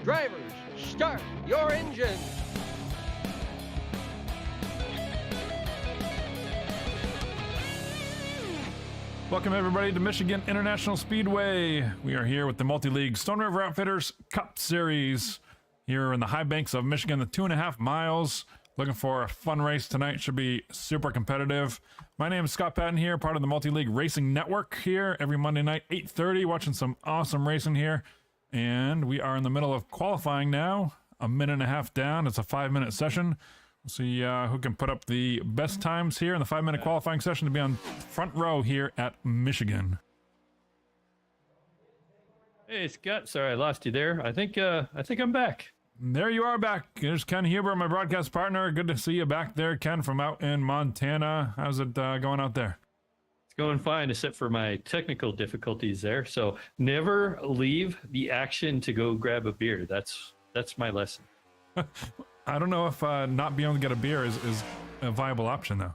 Drivers, start your engines. Welcome everybody to Michigan International Speedway. We are here with the Multi-League Stone River Outfitters Cup Series here in the high banks of Michigan, the 2.5 miles. Looking for a fun race tonight. Should be super competitive. My name is Scott Patton here, part of the Multi-League Racing Network here every Monday night, 8:30, watching some awesome racing here. And we are in the middle of qualifying now, a minute and a half down. It's a 5-minute session. We'll see who can put up the best times here in the 5-minute qualifying session to be on front row here at Michigan. Hey Scott, sorry I lost you there. I think I'm back. There you are back. There's Ken Huber, my broadcast partner. Good to see you back there, Ken, from out in Montana. How's it going out there? It's going fine, except for my technical difficulties there. So never leave the action to go grab a beer. That's my lesson. I don't know if not being able to get a beer is a viable option, though.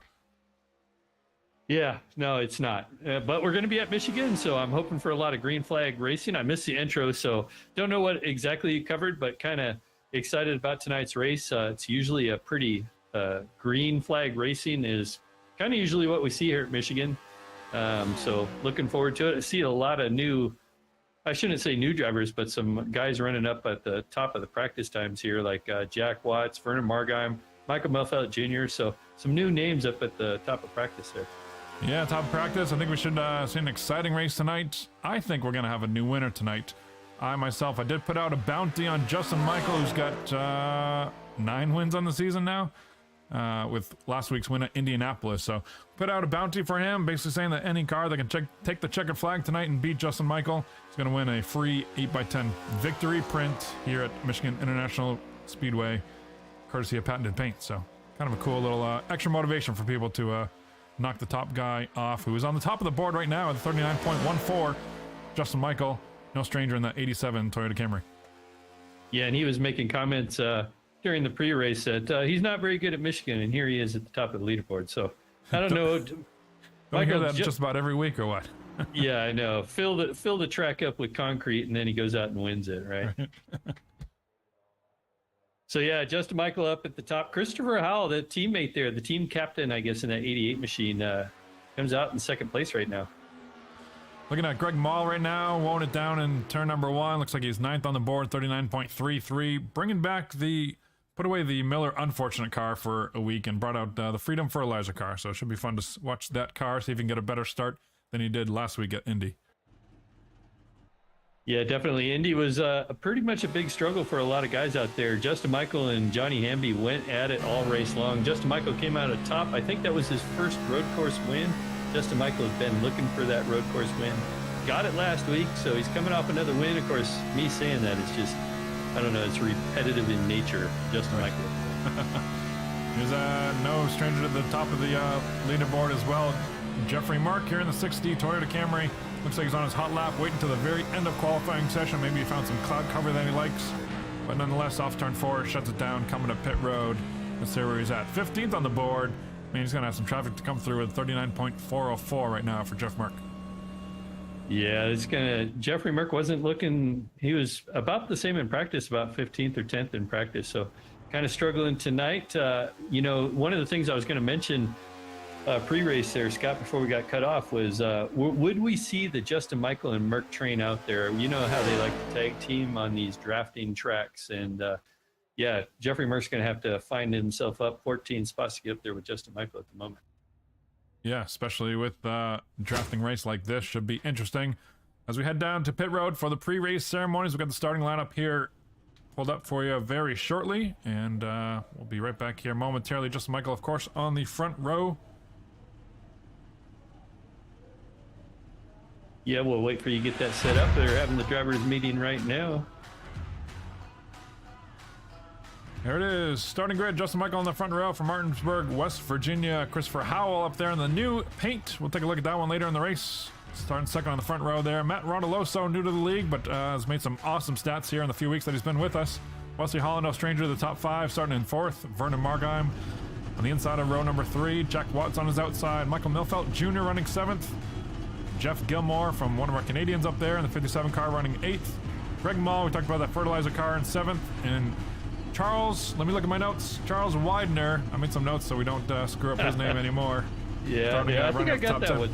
Yeah, no, it's not. But we're going to be at Michigan, so I'm hoping for a lot of green flag racing. I missed the intro, so don't know what exactly you covered, but kind of excited about tonight's race. It's usually a pretty green flag racing is kind of usually what we see here at Michigan. So looking forward to it. I see a lot of I shouldn't say new drivers, but some guys running up at the top of the practice times here, like Jack Watts, Vernon Margheim, Michael Melfelt Jr. So some new names up at the top of practice there. Yeah, top of practice. I think we should see an exciting race tonight. I think we're going to have a new winner tonight. I did put out a bounty on Justin Michael, who's got 9 wins on the season now, with last week's win at Indianapolis. So put out a bounty for him, basically saying that any car that can take the checkered flag tonight and beat Justin Michael is going to win a free 8x10 victory print here at Michigan International Speedway, courtesy of Patented Paint. So kind of a cool little extra motivation for people to knock the top guy off, who is on the top of the board right now at 39.14. Justin Michael, no stranger in the 87 Toyota Camry. Yeah, and he was making comments during the pre-race that he's not very good at Michigan, and here he is at the top of the leaderboard. So I don't know. Don't hear that just about every week or what? Yeah, I know. Fill the track up with concrete, and then he goes out and wins it, right? So yeah, Justin Michael up at the top. Christopher Howell, the teammate there, the team captain, I guess, in that 88 machine, comes out in second place right now. Looking at Greg Maul right now, won't it down in turn number 1. Looks like he's 9th on the board, 39.33. Bringing back put away the Miller Unfortunate car for a week and brought out the Freedom Fertilizer car. So it should be fun to watch that car, see if he can get a better start than he did last week at Indy. Yeah, definitely. Indy was pretty much a big struggle for a lot of guys out there. Justin Michael and Johnny Hamby went at it all race long. Justin Michael came out at top. I think that was his first road course win. Justin Michael has been looking for that road course win. Got it last week, so he's coming off another win. Of course, me saying that is just, I don't know, it's repetitive in nature, Justin Michael. He's no stranger to the top of the leaderboard as well. Jeffrey Mark here in the 60 Toyota Camry. Looks like he's on his hot lap, waiting to the very end of qualifying session. Maybe he found some cloud cover that he likes. But nonetheless, off turn 4, shuts it down, coming to pit road. Let's see where he's at. 15th on the board. I mean, he's going to have some traffic to come through with 39.404 right now for Jeff Merck. Yeah, Jeffrey Merck wasn't looking, he was about the same in practice, about 15th or 10th in practice. So kind of struggling tonight. One of the things I was going to mention pre-race there, Scott, before we got cut off was, would we see the Justin Michael and Merck train out there? You know how they like to tag team on these drafting tracks. And yeah, Jeffrey Merck's going to have to find himself up 14 spots to get up there with Justin Michael at the moment. Yeah, especially with drafting race like this, should be interesting. As we head down to pit road for the pre-race ceremonies, we've got the starting lineup here pulled up for you very shortly, and we'll be right back here momentarily. Justin Michael, of course, on the front row. Yeah, we'll wait for you to get that set up. They're having the drivers meeting right now. There it is. Starting grid, Justin Michael on the front row from Martinsburg, West Virginia. Christopher Howell up there in the new paint. We'll take a look at that one later in the race. Starting second on the front row there. Matt Rondoloso, new to the league, but has made some awesome stats here in the few weeks that he's been with us. Wesley Holland, no stranger to the top 5, starting in 4th. Vernon Margheim on the inside of row number 3. Jack Watts on his outside. Michael Melfelt Jr. running 7th. Jeff Gilmore from one of our Canadians up there in the 57 car running 8th. Greg Mall, we talked about that fertilizer car in 7th. And Charles, let me look at my notes. Charles Widener, I made some notes so we don't screw up his name anymore. Yeah, I think I got that one.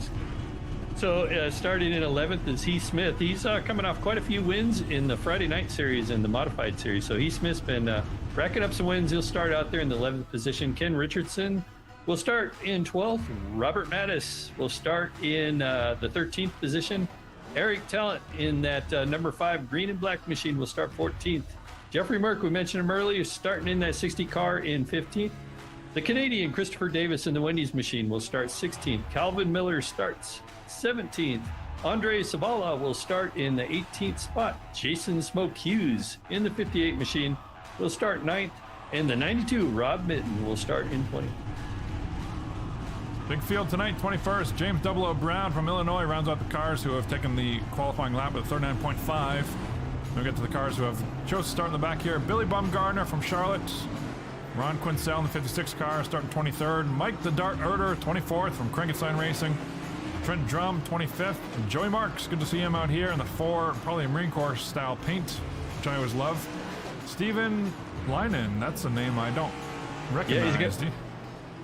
So starting in 11th is Heath Smith. He's coming off quite a few wins in the Friday night series and the modified series. So Heath Smith's been racking up some wins. He'll start out there in the 11th position. Ken Richardson will start in 12th. Robert Mattis will start in the 13th position. Eric Talent in that number 5 green and black machine will start 14th. Jeffrey Merck, we mentioned him earlier, starting in that 60 car in 15th. The Canadian Christopher Davis in the Wendy's machine will start 16th. Calvin Miller starts 17th. Andre Savala will start in the 18th spot. Jason Smoke Hughes in the 58 machine will start 9th. And the 92, Rob Mitten, will start in 20th. Big field tonight, 21st. James 00 Brown from Illinois rounds out the cars who have taken the qualifying lap with 39.5. We'll get to the cars who have chosen to start in the back here. Billy Bumgarner from Charlotte. Ron Quincell in the 56 car starting 23rd. Mike the Dart Erder, 24th from Krankenstein Racing. Trent Drum, 25th. And Joey Marks, good to see him out here in the 4, probably a Marine Corps style paint, which I always love. Steven Leinen, that's a name I don't recognize.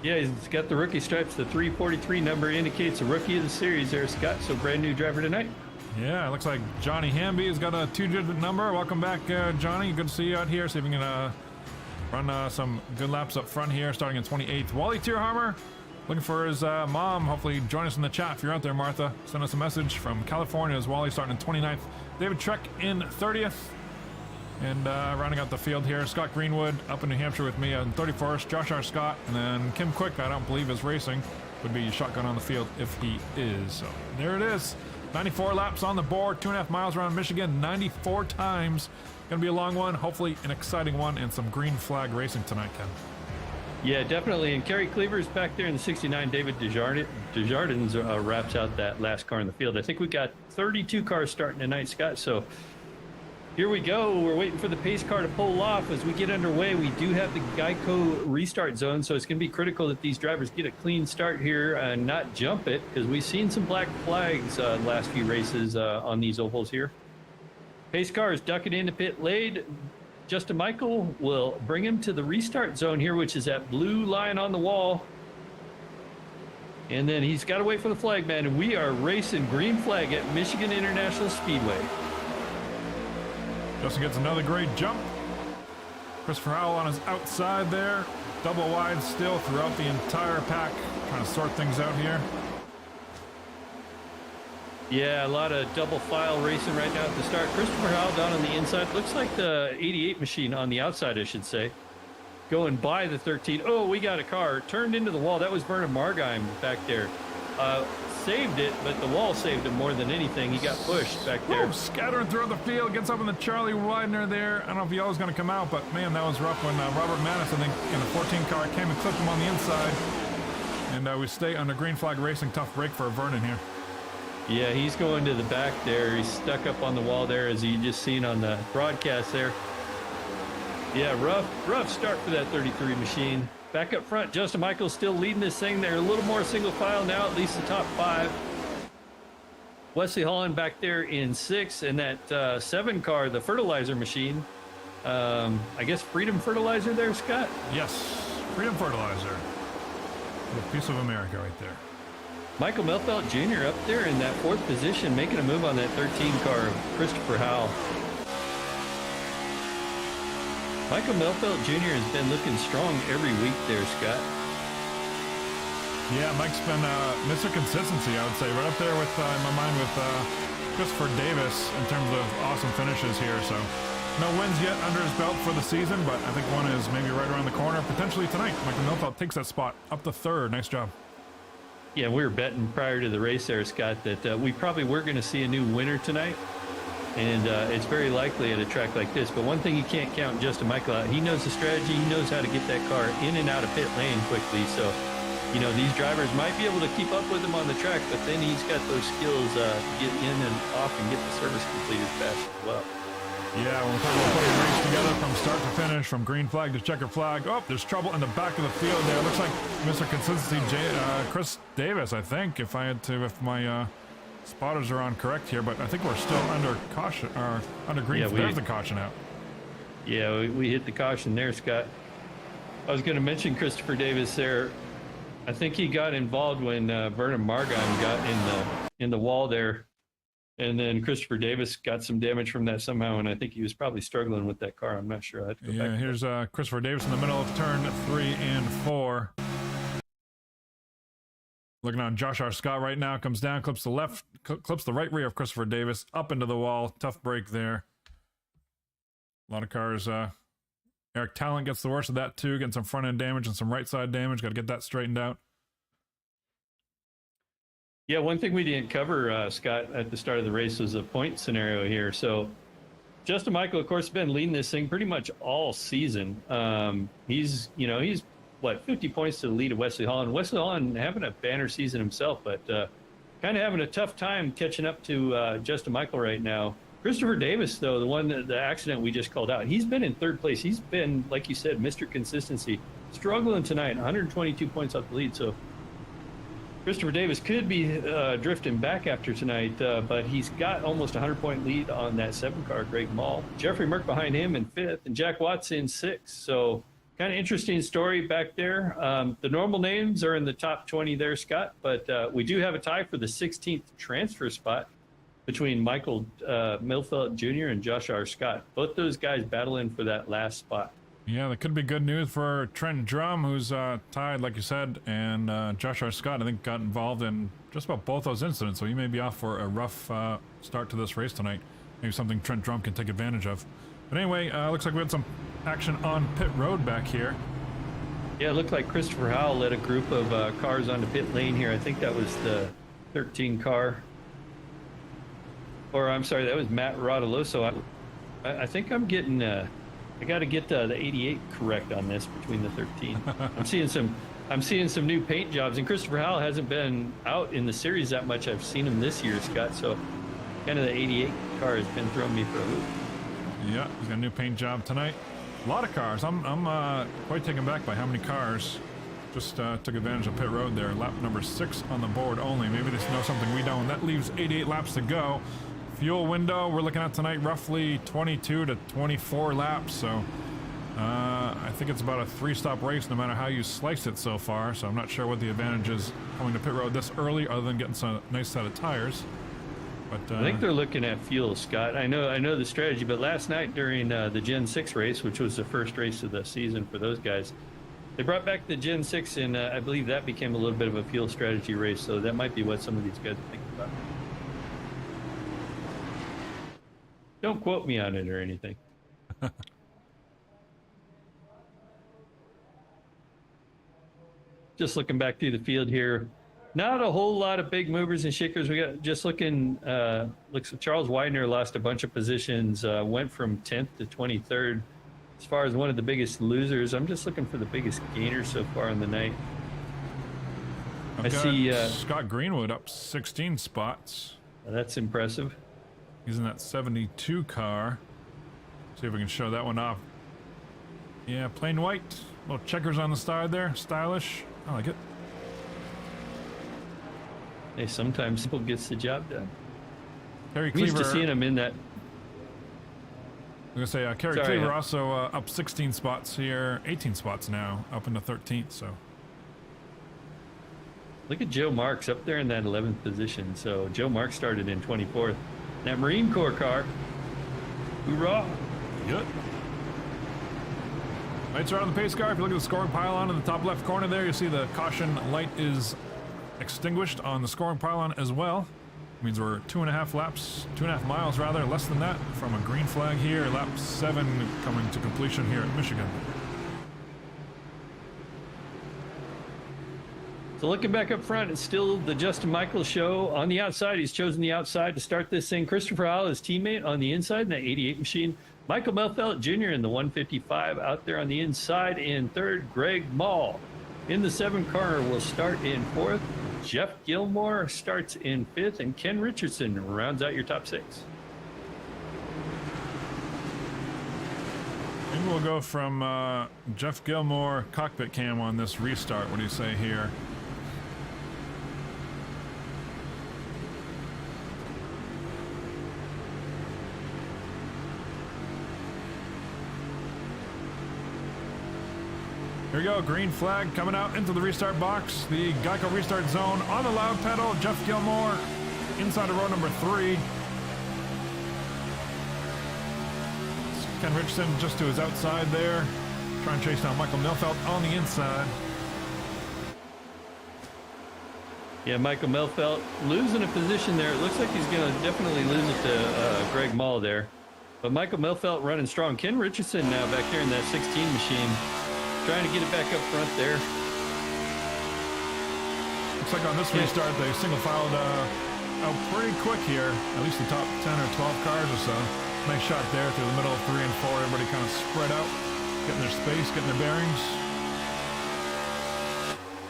He's got the rookie stripes. The 343 number indicates a rookie of the series there, Scott. So brand new driver tonight. Yeah, it looks like Johnny Hamby has got a 2-digit number. Welcome back, Johnny. Good to see you out here. See if we can run some good laps up front here, starting in 28th. Wally Tierhammer, looking for his mom. Hopefully join us in the chat if you're out there, Martha. Send us a message from California as Wally starting in 29th. David Trek in 30th. And rounding out the field here, Scott Greenwood up in New Hampshire with me on 31st. Josh R. Scott, and then Kim Quick, I don't believe is racing. Would be shotgun on the field if he is. So there it is. 94 laps on the board, 2.5 miles around Michigan, 94 times. Gonna be a long one, hopefully an exciting one, and some green flag racing tonight, Ken. Yeah, definitely. And Kerry Cleaver's back there in the 69. David Desjardins wraps out that last car in the field. I think we got 32 cars starting tonight, Scott. So here we go. We're waiting for the pace car to pull off. As we get underway, we do have the Geico restart zone, so it's going to be critical that these drivers get a clean start here and not jump it, because we've seen some black flags last few races on these ovals here. Pace car is ducking into pit lane. Justin Michael will bring him to the restart zone here, which is that blue line on the wall. And then he's got to wait for the flag, man. And we are racing green flag at Michigan International Speedway. Justin gets another great jump. Christopher Howell on his outside there. Double wide still throughout the entire pack. Trying to sort things out here. Yeah, a lot of double file racing right now at the start. Christopher Howell down on the inside. Looks like the 88 machine on the outside, I should say. Going by the 13. Oh, we got a car. Turned into the wall. That was Vernon Margheim back there. Saved it, but the wall saved him more than anything. He got pushed back there. Oh, scattering throughout the field. Gets up in the Charlie Widener there. I don't know if Yellow's going to come out, but man, that was rough when Robert Mattis, I think, in the 14 car came and clipped him on the inside. And we stay under green flag racing. Tough break for Vernon here. Yeah, he's going to the back there. He's stuck up on the wall there, as you just seen on the broadcast there. Yeah, rough start for that 33 machine. Back up front, Justin Michael's still leading this thing. They're a little more single file now, at least the top 5. Wesley Holland back there in 6, and that 7 car, the fertilizer machine. I guess Freedom Fertilizer there, Scott? Yes, Freedom Fertilizer. A piece of America right there. Michael Melfelt Jr. up there in that 4th position, making a move on that 13 car of Christopher Howell. Michael Melfelt Jr. has been looking strong every week there, Scott. Yeah, Mike's been Mr. Consistency, I would say, right up there with, in my mind, with Christopher Davis in terms of awesome finishes here. So no wins yet under his belt for the season, but I think one is maybe right around the corner, potentially tonight. Michael Melfelt takes that spot up to 3rd. Nice job. Yeah, we were betting prior to the race there, Scott, that we probably were going to see a new winner tonight. And it's very likely at a track like this. But one thing you can't count Justin Michael out. He knows the strategy. He knows how to get that car in and out of pit lane quickly. So, you know, these drivers might be able to keep up with him on the track, but then he's got those skills to get in and off and get the service completed fast as well. Yeah, when we're talking about putting a race together from start to finish, from green flag to checker flag. Oh, there's trouble in the back of the field there. Looks like Mr. Consistency, Chris Davis, I think, if my Spotters are on correct here, but I think we're still under caution, or under green. Yeah, There's the caution out. Yeah, we hit the caution there, Scott. I was going to mention Christopher Davis there. I think he got involved when Vernon Margon got in the wall there, and then Christopher Davis got some damage from that somehow, and I think he was probably struggling with that car. I'm not sure. I have to go Yeah, back. here's Christopher Davis in the middle of turn 3 and 4. Looking on Josh R. Scott right now, comes down, clips the left, clips the right rear of Christopher Davis, up into the wall. Tough break there. A lot of cars. Eric Talent gets the worst of that too, getting some front end damage and some right side damage. Got to get that straightened out. Yeah, one thing we didn't cover, Scott, at the start of the race was a point scenario here. So Justin Michael, of course, has been leading this thing pretty much all season. He's what, 50 points to the lead of Wesley Holland. Wesley Holland having a banner season himself, but kind of having a tough time catching up to Justin Michael right now. Christopher Davis, though, the accident we just called out, he's been in third place. He's been, like you said, Mr. Consistency, struggling tonight, 122 points off the lead. So Christopher Davis could be drifting back after tonight, but he's got almost a 100-point lead on that 7-car, Greg Mall. Jeffrey Merck behind him in 5th, and Jack Watts in 6th. So kind of interesting story back there. The normal names are in the top 20 there, Scott, but we do have a tie for the 16th transfer spot between Michael Milfelt Jr. and Josh R. Scott. Both those guys battling for that last spot. Yeah, that could be good news for Trent Drum, who's tied, like you said, and Josh R. Scott, I think, got involved in just about both those incidents, so he may be off for a rough start to this race tonight. Maybe something Trent Drum can take advantage of. But anyway, looks like we had some action on pit road back here. Yeah, it looked like Christopher Howell led a group of cars onto pit lane here. I think that was the 13 car. Or I'm sorry, that was Matt Rodoloso. I think I'm getting, I got to get the 88 correct on this between the 13. I'm seeing some new paint jobs, and Christopher Howell hasn't been out in the series that much. I've seen him this year, Scott. So kind of the 88 car has been throwing me for a loop. Yeah, he's got a new paint job tonight. A lot of cars. I'm quite taken back by how many cars just took advantage of pit road there. Lap number 6 on the board only. Maybe they know something we don't. That leaves 88 laps to go. Fuel window we're looking at tonight, roughly 22 to 24 laps. So I think it's about a 3-stop race no matter how you slice it so far. So I'm not sure what the advantage is coming to pit road this early other than getting some nice set of tires. But I think they're looking at fuel, Scott. I know the strategy, but last night during the Gen 6 race, which was the first race of the season for those guys, they brought back the Gen 6, and I believe that became a little bit of a fuel strategy race. So that might be what some of these guys are thinking about. Don't quote me on it or anything. Just looking back through the field here, not a whole lot of big movers and shakers. We got just looking. Looks like Charles Widener lost a bunch of positions. Went from 10th to 23rd. As far as one of the biggest losers, I'm just looking for the biggest gainer so far in the night. I see Scott Greenwood up 16 spots. That's impressive. He's in that 72 car. See if we can show that one off. Yeah, plain white. Little checkers on the side there. Stylish. I like it. Hey, sometimes simple gets the job done. Kerry We used Cleaver. to seeing him in that. I'm going to say Kerry Sorry, Cleaver also up 16 spots here. 18 spots now. Up into 13th, so. Look at Joe Marks up there in that 11th position. So Joe Marks started in 24th. That Marine Corps car. Hoorah. Good. Lights are on the pace car. If you look at the scoring pylon in the top left corner there, you see the caution light is extinguished on the scoring pylon as well. Means we're 2.5 miles rather, less than that from a green flag here. Lap 7 coming to completion here at Michigan. So looking back up front, it's still the Justin Michaels show. On the outside, he's chosen the outside to start this thing. Christopher Howell, his teammate, on the inside in that 88 machine. Michael Melfelt Jr. in the 155 out there on the inside. In third, Greg Mall. In the 7 car will start in 4th. Jeff Gilmore starts in 5th. And Ken Richardson rounds out your top 6. Maybe we'll go from Jeff Gilmore cockpit cam on this restart. What do you say here? Here we go, green flag coming out into the restart box. The Geico restart zone on the loud pedal. Jeff Gilmore inside of row number 3. Ken Richardson just to his outside there. Trying to chase down Michael Milfelt on the inside. Yeah, Michael Milfelt losing a position there. It looks like he's going to definitely lose it to Greg Mull there. But Michael Milfelt running strong. Ken Richardson now back there in that 16 machine. Trying to get it back up front there. Looks like on this restart they single filed out pretty quick here. At least the top 10 or 12 cars or so. Nice shot there through the middle of 3 and 4. Everybody kind of spread out, getting their space, getting their bearings.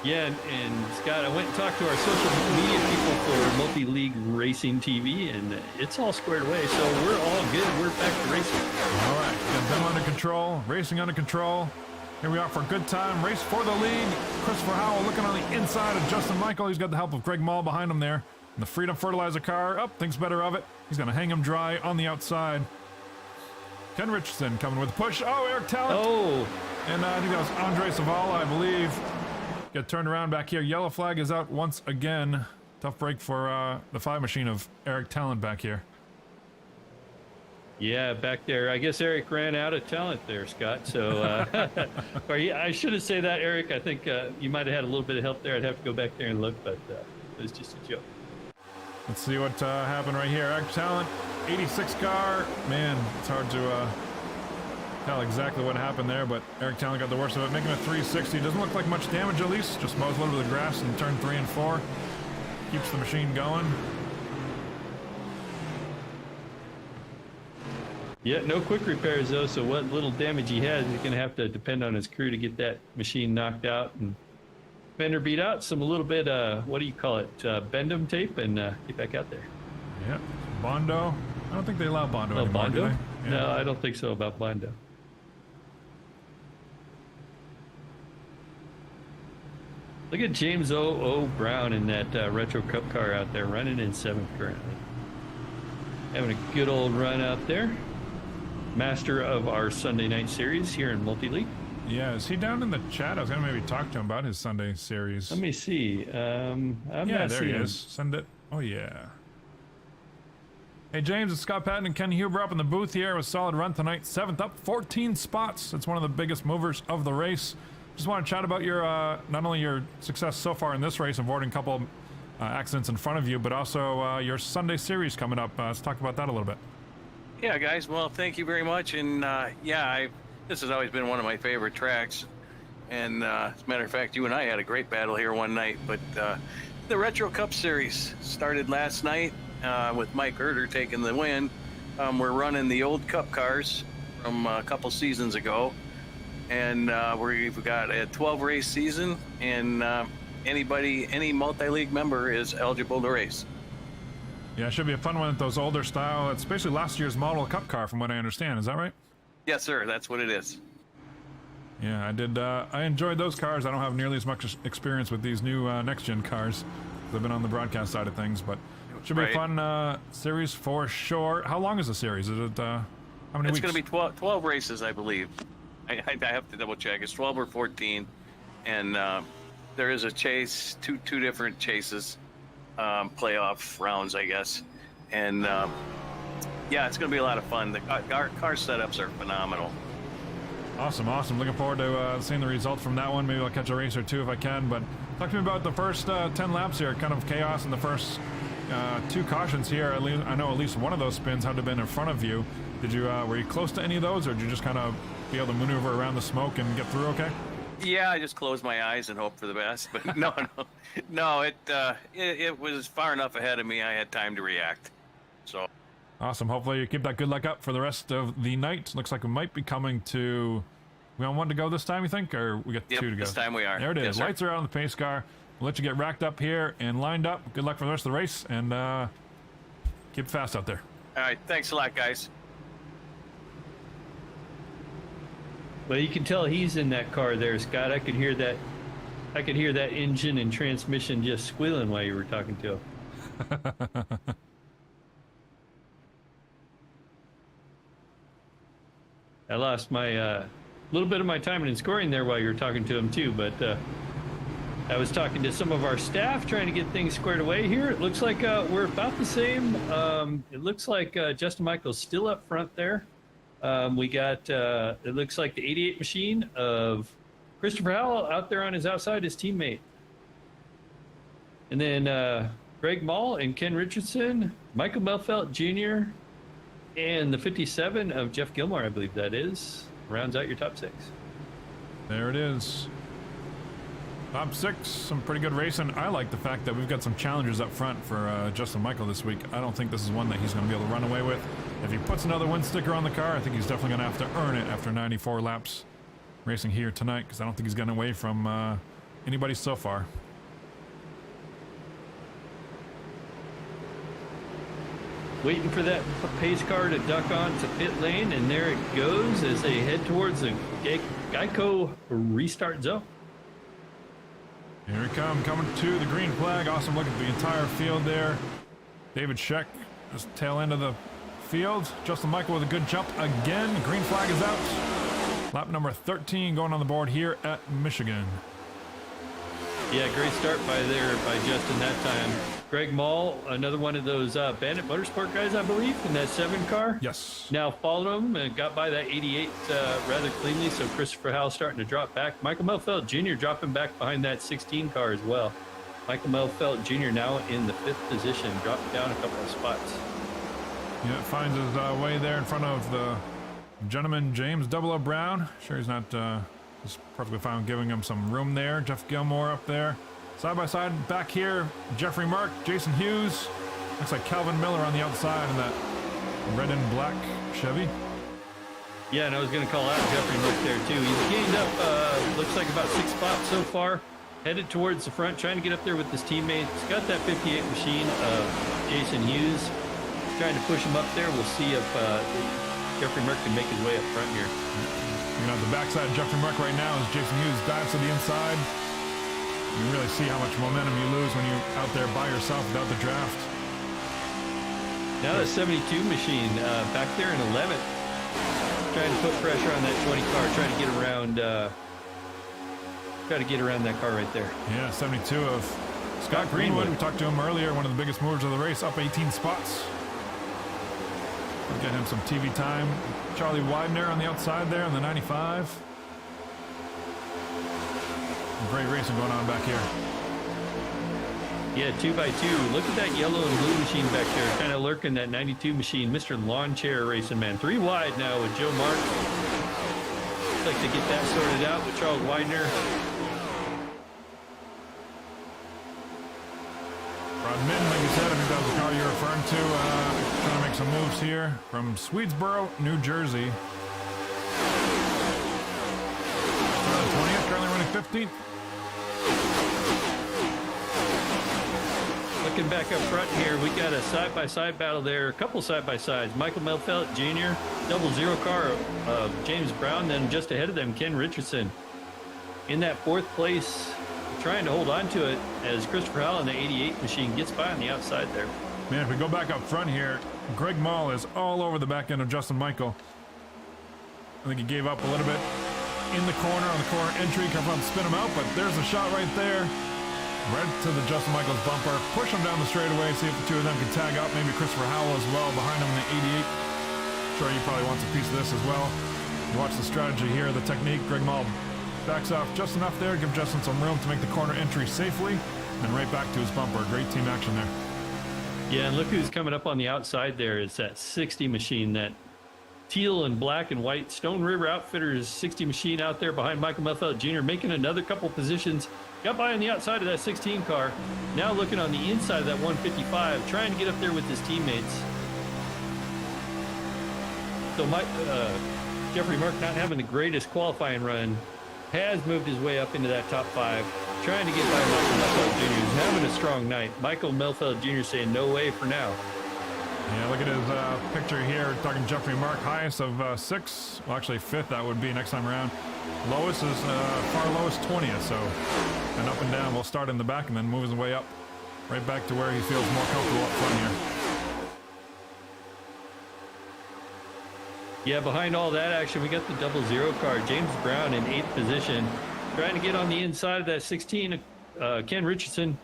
Yeah, and Scott, I went and talked to our social media people for Multi-League Racing TV, and it's all squared away. So we're all good. We're back to racing. All right, got them under control, racing under control. Here we are for a good time. Race for the lead. Christopher Howell looking on the inside of Justin Michael. He's got the help of Greg Mull behind him there. And the Freedom Fertilizer car, thinks better of it. He's going to hang him dry on the outside. Ken Richardson coming with a push. Oh, Eric Talent. Oh. And I think that was Andre Savala, I believe. Get turned around back here. Yellow flag is out once again. Tough break for the 5 machine of Eric Talent back here. Yeah, back there. I guess Eric ran out of talent there, Scott. So, or I should have said that, Eric. I think you might have had a little bit of help there. I'd have to go back there and look, but it was just a joke. Let's see what happened right here. Eric Talent, 86 car. Man, it's hard to tell exactly what happened there, but Eric Talent got the worst of it, making a 360. Doesn't look like much damage at least. Just mows a little bit of grass in turn 3 and 4. Keeps the machine going. Yeah, no quick repairs though, so what little damage he has, he's going to have to depend on his crew to get that machine knocked out and fender beat out. Some a little bit, what do you call it, Bendum tape, and get back out there. Yep, Bondo. I don't think they allow Bondo anymore, Bondo? do they? Yeah. No, I don't think so about Bondo. Look at James O. Brown in that Retro Cup car out there, running in 7th currently. Having a good old run out there. Master of our Sunday night series here in Multi-League. Yeah, is he down in the chat? I was going to maybe talk to him about his Sunday series. Let me see. I'm yeah, not there seeing he him. is. Send it. Oh, yeah. Hey, James, it's Scott Patton and Ken Huber up in the booth here with solid run tonight. 7th up, 14 spots. It's one of the biggest movers of the race. Just want to chat about your not only your success so far in this race, avoiding a couple accidents in front of you, but also your Sunday series coming up. Let's talk about that a little bit. Yeah, guys. Well, thank you very much. And this has always been one of my favorite tracks. And as a matter of fact, you and I had a great battle here one night. But the Retro Cup Series started last night with Mike Herter taking the win. We're running the old Cup cars from a couple seasons ago. And we've got a 12-race season. And any multi-league member is eligible to race. Yeah, it should be a fun one with those older style. It's basically last year's model Cup car, from what I understand. Is that right? Yes, sir. That's what it is. Yeah, I did. I enjoyed those cars. I don't have nearly as much experience with these new next-gen cars. I've been on the broadcast side of things, but it should be a fun series for sure. How long is the series? Is it how many weeks? It's going to be 12 races, I believe. I have to double check. It's 12 or 14, and there is a chase, two different chases. Playoff rounds, I guess. And yeah, it's going to be a lot of fun. The car setups are phenomenal. Awesome. Looking forward to seeing the results from that one. Maybe I'll catch a race or two if I can. But talk to me about the first 10 laps here. Kind of chaos in the first 2 cautions here. I know at least one of those spins had to have been in front of you. Did you were you close to any of those, or did you just kind of be able to maneuver around the smoke and get through okay? Yeah, I just closed my eyes and hope for the best. But no. It was far enough ahead of me. I had time to react. So awesome. Hopefully you keep that good luck up for the rest of the night. Looks like we might be coming to. We on 1 to go this time, you think, or we got 2 to go? This time we are. There it is. Yes, Lights are out on the pace car. We'll let you get racked up here and lined up. Good luck for the rest of the race, and keep it fast out there. All right. Thanks a lot, guys. Well, you can tell he's in that car there, Scott. I could hear that. I could hear that engine and transmission just squealing while you were talking to him. I lost my little bit of my time in scoring there while you were talking to him too, but I was talking to some of our staff trying to get things squared away here. It looks like we're about the same. It looks like Justin Michael's still up front there. We got, it looks like the 88 machine of Christopher Howell out there on his outside, his teammate. And then Greg Mall and Ken Richardson, Michael Melfelt Jr., and the 57 of Jeff Gilmore, I believe that is, rounds out your top 6. There it is. Top 6, some pretty good racing. I like the fact that we've got some challengers up front for Justin Michael this week. I don't think this is one that he's going to be able to run away with. If he puts another win sticker on the car, I think he's definitely going to have to earn it after 94 laps racing here tonight, because I don't think he's getting away from anybody so far. Waiting for that pace car to duck onto pit lane, and there it goes as they head towards the Geico restart zone. Here we come, coming to the green flag. Awesome look at the entire field there. David Sheck, just tail end of the field. Justin Michael with a good jump again. Green flag is out. Lap number 13 going on the board here at Michigan. Yeah, great start by Justin that time. Greg Mall, another one of those Bandit Motorsport guys, I believe, in that 7 car. Yes. Now followed him and got by that 88 rather cleanly, so Christopher Howell starting to drop back. Michael Melfelt Jr. dropping back behind that 16 car as well. Michael Melfelt Jr. now in the 5th position, dropping down a couple of spots. Yeah, finds his way there in front of the gentleman, James Double O Brown. Sure he's not just perfectly fine giving him some room there. Jeff Gilmore up there. Side by side back here, Jeffrey Mark, Jason Hughes. Looks like Calvin Miller on the outside in that red and black Chevy. Yeah, and I was going to call out Jeffrey Mark there too. He's gained up, looks like about 6 spots so far. Headed towards the front, trying to get up there with his teammates. Got that 58 machine of Jason Hughes. Trying to push him up there. We'll see if Jeffrey Mark can make his way up front here. You know, the backside of Jeffrey Mark right now is Jason Hughes dives to the inside. You really see how much momentum you lose when you're out there by yourself without the draft. Now the 72 machine back there in 11th. Trying to put pressure on that 20 car, trying to get around that car right there. Yeah, 72 of Scott Greenwood. We talked to him earlier, one of the biggest movers of the race, up 18 spots. We'll get him some TV time. Charlie Widener on the outside there on the 95. Great racing going on back here. Yeah, 2x2. Look at that yellow and blue machine back there, kind of lurking that 92 machine. Mr. Lawn Chair Racing Man. 3 wide now with Joe Mark. Looks like to get that sorted out with Charles Widener. Rodman, like you said, I think that was the car you're referring to. Trying to make some moves here from Swedesboro, New Jersey. 20th, currently running 15th. Looking back up front here, we got a side-by-side battle there, a couple side-by-sides. Michael Melfelt Jr., 00 car of James Brown, then just ahead of them, Ken Richardson. In that 4th place, trying to hold on to it as Christopher Howell in the 88 machine gets by on the outside there. Man, if we go back up front here, Greg Mall is all over the back end of Justin Michael. I think he gave up a little bit in the corner on the corner entry, come up, spin him out, but there's a shot right there. Right to the Justin Michaels bumper. Push him down the straightaway, see if the two of them can tag up. Maybe Christopher Howell as well behind him in the 88. Sure, he probably wants a piece of this as well. You watch the strategy here, the technique. Greg Mall backs off just enough there, give Justin some room to make the corner entry safely, and right back to his bumper. Great team action there. Yeah, and look who's coming up on the outside there. It's that 60 machine, that teal and black and white Stone River Outfitters 60 machine out there behind Michael Melfelt Jr., making another couple positions. Got by on the outside of that 16 car. Now looking on the inside of that 155, trying to get up there with his teammates. So Jeffrey Mark, not having the greatest qualifying run, has moved his way up into that top 5, trying to get by Michael Melfelt Jr., who's having a strong night. Michael Melfelt Jr. saying no way for now. Yeah, look at his picture here. Talking Jeffrey Mark, highest of 6. Well, actually 5th, that would be next time around. Lowest is far lowest 20th, so and up and down. We'll start in the back and then move his way up right back to where he feels more comfortable up front here. Yeah, behind all that action, we got the 00 car. James Brown in 8th position, trying to get on the inside of that 16. Ken Richardson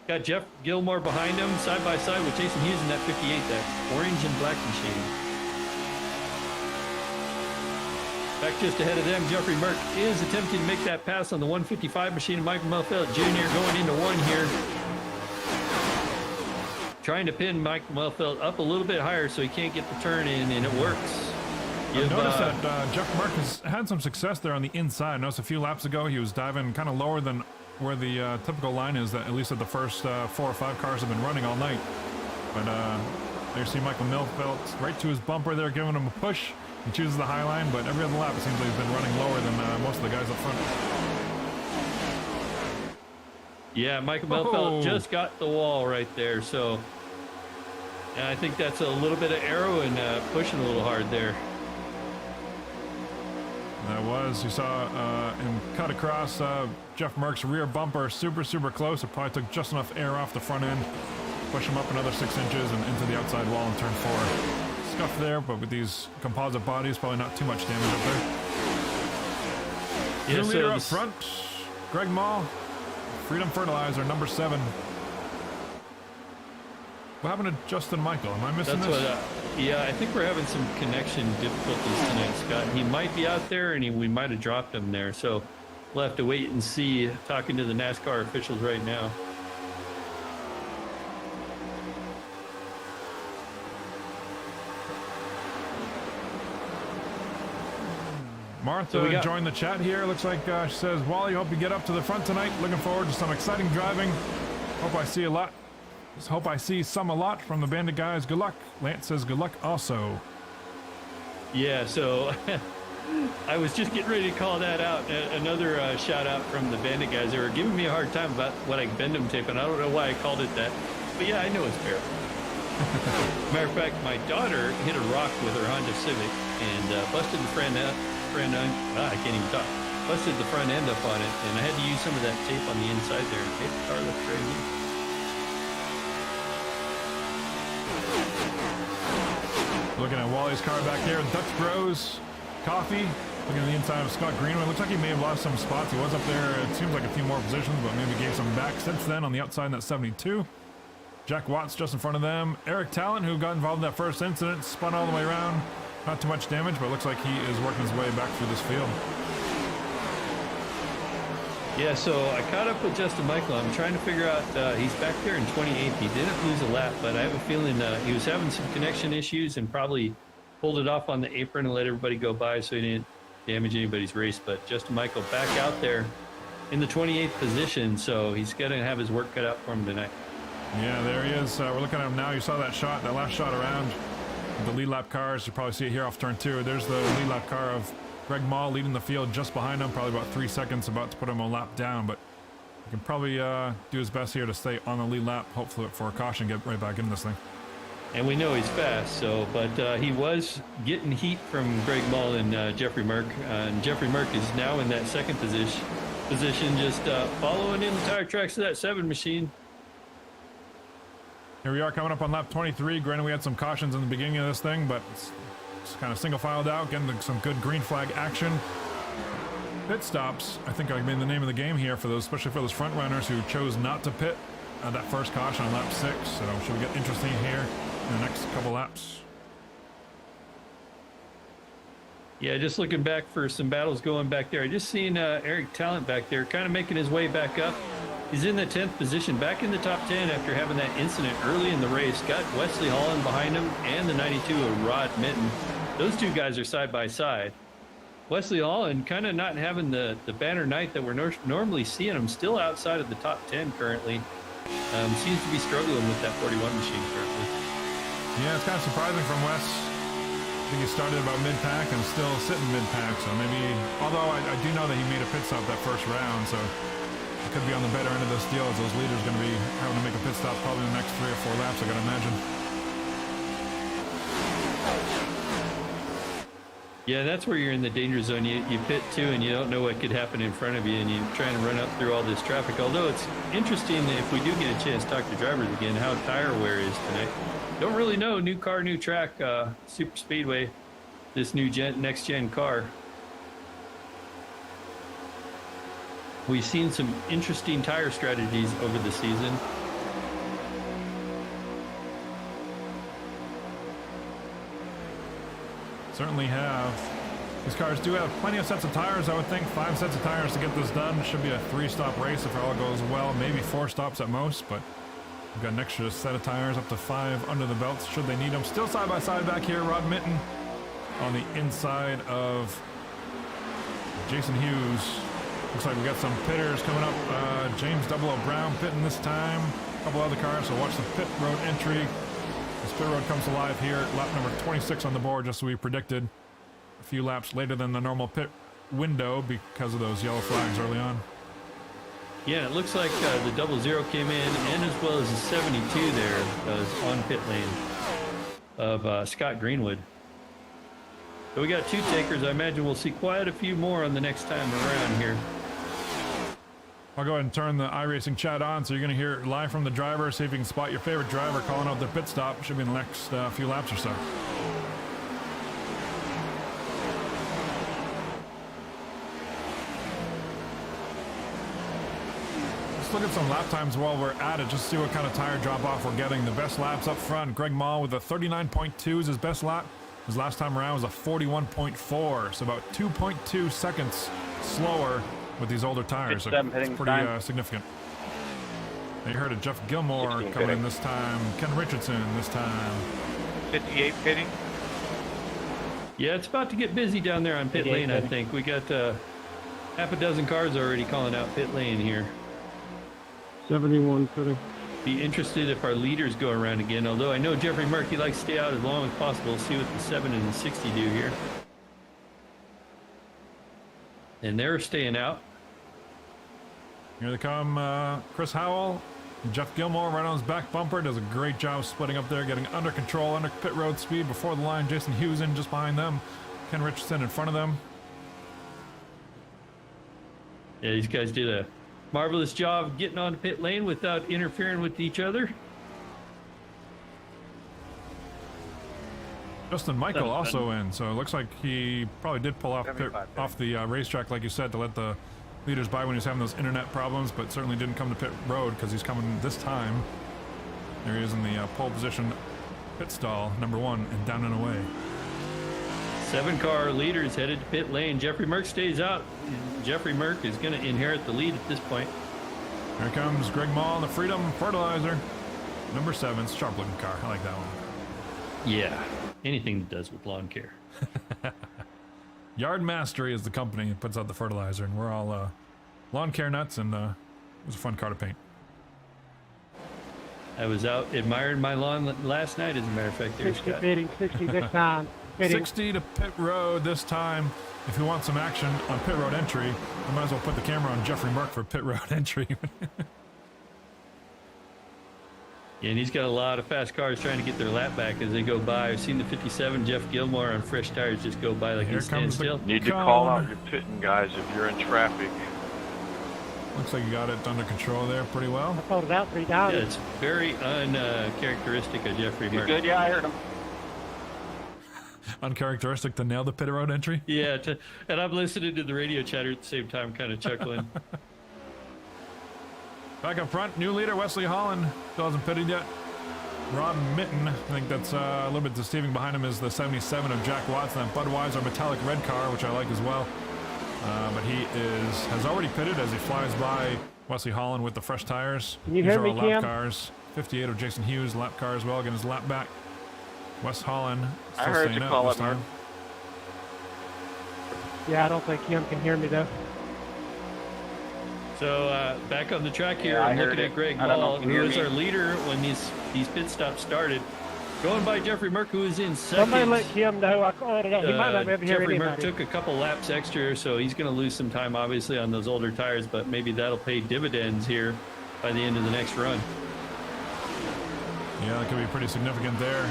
got Jeff Gilmore behind him, side by side with Jason Hughes in that 58, that orange and black machine. Back just ahead of them, Jeffrey Merck is attempting to make that pass on the 155 machine. Michael Melfeld Jr. going into one here. Trying to pin Michael Melfeld up a little bit higher so he can't get the turn in, and it works. I've noticed that Jeff Merck has had some success there on the inside. I noticed a few laps ago he was diving kind of lower than where the typical line is, that at least at the first 4 or 5 cars have been running all night. But there you see Michael Melfeld right to his bumper there, giving him a push. He chooses the high line, but every other lap it seems like he's been running lower than most of the guys up front. Yeah, Michael Melfeld just got the wall right there, so I think that's a little bit of arrow and pushing a little hard there. That was, you saw him cut across Jeff Merck's rear bumper super close. It probably took just enough air off the front end, push him up another 6 inches and into the outside wall in turn 4. Scuff there, but with these composite bodies, probably not too much damage up there. Your leader up front, Greg Mall, Freedom Fertilizer, number 7. What happened to Justin Michael? Am I missing this? Yeah, I think we're having some connection difficulties tonight, Scott. He might be out there, and we might have dropped him there. So we'll have to wait and see. Talking to the NASCAR officials right now. Martha joined the chat here. Looks like she says, Wally, hope you get up to the front tonight. Looking forward to some exciting driving. Hope I see a lot. Hope I see some a lot from the Bandit guys. Good luck. Lance says good luck also. Yeah, so I was just getting ready to call that out. Another shout out from the Bandit guys. They were giving me a hard time about what I Bendham tape, and I don't know why I called it that. But yeah, I know it's fair. Matter of fact, my daughter hit a rock with her Honda Civic and busted the front end. I can't even talk. Busted the front end up on it, and I had to use some of that tape on the inside there and tape the car look crazy. Looking at Wally's car back there, Dutch Bros, Coffee. Looking at the inside of Scott Greenway. Looks like he may have lost some spots. He was up there, it seems like a few more positions, but maybe gave some back since then on the outside in that 72. Jack Watts just in front of them. Eric Talent, who got involved in that first incident, spun all the way around. Not too much damage, but it looks like he is working his way back through this field. Yeah, so I caught up with Justin Michael. I'm trying to figure out, he's back there in 28th. He didn't lose a lap, but I have a feeling he was having some connection issues and probably pulled it off on the apron and let everybody go by so he didn't damage anybody's race. But Justin Michael back out there in the 28th position, so he's going to have his work cut out for him tonight. Yeah, there he is. We're looking at him now. You saw that shot, that last shot around the lead lap cars. You probably see it here off turn 2. There's the lead lap car of Greg Mall leading the field just behind him, probably about 3 seconds, about to put him a lap down, but he can probably do his best here to stay on the lead lap, hopefully for a caution, get right back into this thing. And we know he's fast, so, but he was getting heat from Greg Mall and Jeffrey Merck, and Jeffrey Merck is now in that second position, just following in the tire tracks of that 7 machine. Here we are coming up on lap 23. Granted, we had some cautions in the beginning of this thing, but it's kind of single filed out, getting some good green flag action. Pit stops, I think, I mean the name of the game here for those, especially for those front runners who chose not to pit that first caution on lap 6. So should we get interesting here in the next couple laps? Yeah, just looking back for some battles going back there. I just seen Eric Talent back there, kind of making his way back up. He's in the 10th position, back in the top 10 after having that incident early in the race. Got Wesley Holland behind him and the 92 of Rod Mitten. Those two guys are side by side. Wesley Holland kind of not having the banner night that we're normally seeing him. Still outside of the top 10 currently. Seems to be struggling with that 41 machine currently. Yeah, it's kind of surprising from Wes. I think he started about mid-pack and still sitting mid-pack. So maybe, although I do know that he made a pit stop that first round, so it could be on the better end of this deal, as those leaders going to be having to make a pit stop probably in the next 3 or 4 laps, I got to imagine. Yeah, that's where you're in the danger zone. You pit too, and you don't know what could happen in front of you, and you're trying to run up through all this traffic. Although it's interesting, if we do get a chance to talk to drivers again, how tire wear is tonight. Don't really know. New car, new track, super speedway. this new next gen car. We've seen some interesting tire strategies over the season. Certainly have. These cars do have plenty of sets of tires. I would think 5 sets of tires to get this done. Should be a 3-stop race if all goes well. Maybe 4 stops at most, but we've got an extra set of tires, up to 5 under the belts should they need them. Still side by side back here. Rod Mitten on the inside of Jason Hughes. Looks like we got some pitters coming up. James 00 Brown pitting this time. A couple other cars, so watch the pit road entry. This pit road comes alive here. Lap number 26 on the board, just as we predicted. A few laps later than the normal pit window because of those yellow flags early on. Yeah, it looks like the 00 came in, and as well as the 72 there was on pit lane of Scott Greenwood. So we got 2 takers. I imagine we'll see quite a few more on the next time around here. I'll go ahead and turn the iRacing chat on, so you're going to hear live from the driver. See if you can spot your favorite driver calling out their pit stop. Should be in the next few laps or so. Let's look at some lap times while we're at it, just to see what kind of tire drop off we're getting. The best laps up front, Greg Mall with a 39.2 is his best lap. His last time around was a 41.4, so about 2.2 seconds slower with these older tires. So it's pretty significant. And you heard of Jeff Gilmore coming in this time. Ken Richardson this time. 58 pitting. Yeah, it's about to get busy down there on pit lane, I think. We got half a dozen cars already calling out pit lane here. 71 pitting. Be interested if our leaders go around again, although I know Jeffrey Murphy likes to stay out as long as possible. We'll see what the 7 and the 60 do here. And they're staying out. Here they come, Chris Howell. Jeff Gilmore right on his back bumper. Does a great job splitting up there, getting under control, under pit road speed before the line. Jason Hughes in just behind them. Ken Richardson in front of them. Yeah, these guys did a marvelous job getting on pit lane without interfering with each other. Justin Michael also in, so it looks like he probably did pull off the racetrack, like you said, to let the leaders by when he was having those internet problems, but certainly didn't come to pit road because he's coming this time. There he is in the pole position pit stall, number 1, and down and away. 7 car leaders headed to pit lane. Jeffrey Merck stays out. Jeffrey Merck is going to inherit the lead at this point. Here comes Greg Mall in the Freedom Fertilizer. Number 7, sharp looking car. I like that one. Yeah, anything that does with lawn care. Yard Mastery is the company that puts out the fertilizer, and we're all lawn care nuts, and it was a fun car to paint. I was out admiring my lawn last night, as a matter of fact. 60 pitting, 60 this time. Pitting. 60 to pit road this time. If you want some action on pit road entry, I might as well put the camera on Jeffrey Merck for pit road entry. Yeah, and he's got a lot of fast cars trying to get their lap back as they go by. I've seen the 57 Jeff Gilmore on fresh tires just go by like he's standing still. Need to call out your pitting guys if you're in traffic. Looks like you got it under control there pretty well. I pulled it out 3 times. Yeah, it's very uncharacteristic of Jeffrey Merck. Good, yeah, I heard him. Uncharacteristic to nail the pit road entry. Yeah, and I'm listening to the radio chatter at the same time, kind of chuckling. Back up front, new leader Wesley Holland. Still hasn't pitted yet. Rob Mitten, I think that's a little bit deceiving. Behind him is the 77 of Jack Watson, that Budweiser metallic red car, which I like as well. But he has already pitted as he flies by Wesley Holland with the fresh tires. Can you These hear are me, all lap Kim? cars. 58 of Jason Hughes, lap car as well, getting his lap back. Wes Holland still I heard staying you out call this it, Mark. time. Yeah, I don't think Kim can hear me though. So back on the track here, Yeah, I I'm heard looking it. at Greg I don't know Ball, if you who hear was me. our leader when these pit stops started. Going by Jeffrey Merck, who was in Somebody second. let Kim know. I called it out. He might not be able to hear Jeffrey Merck anybody. took a couple laps extra, so he's going to lose some time, obviously, on those older tires, but maybe that'll pay dividends here by the end of the next run. Yeah, that could be pretty significant there.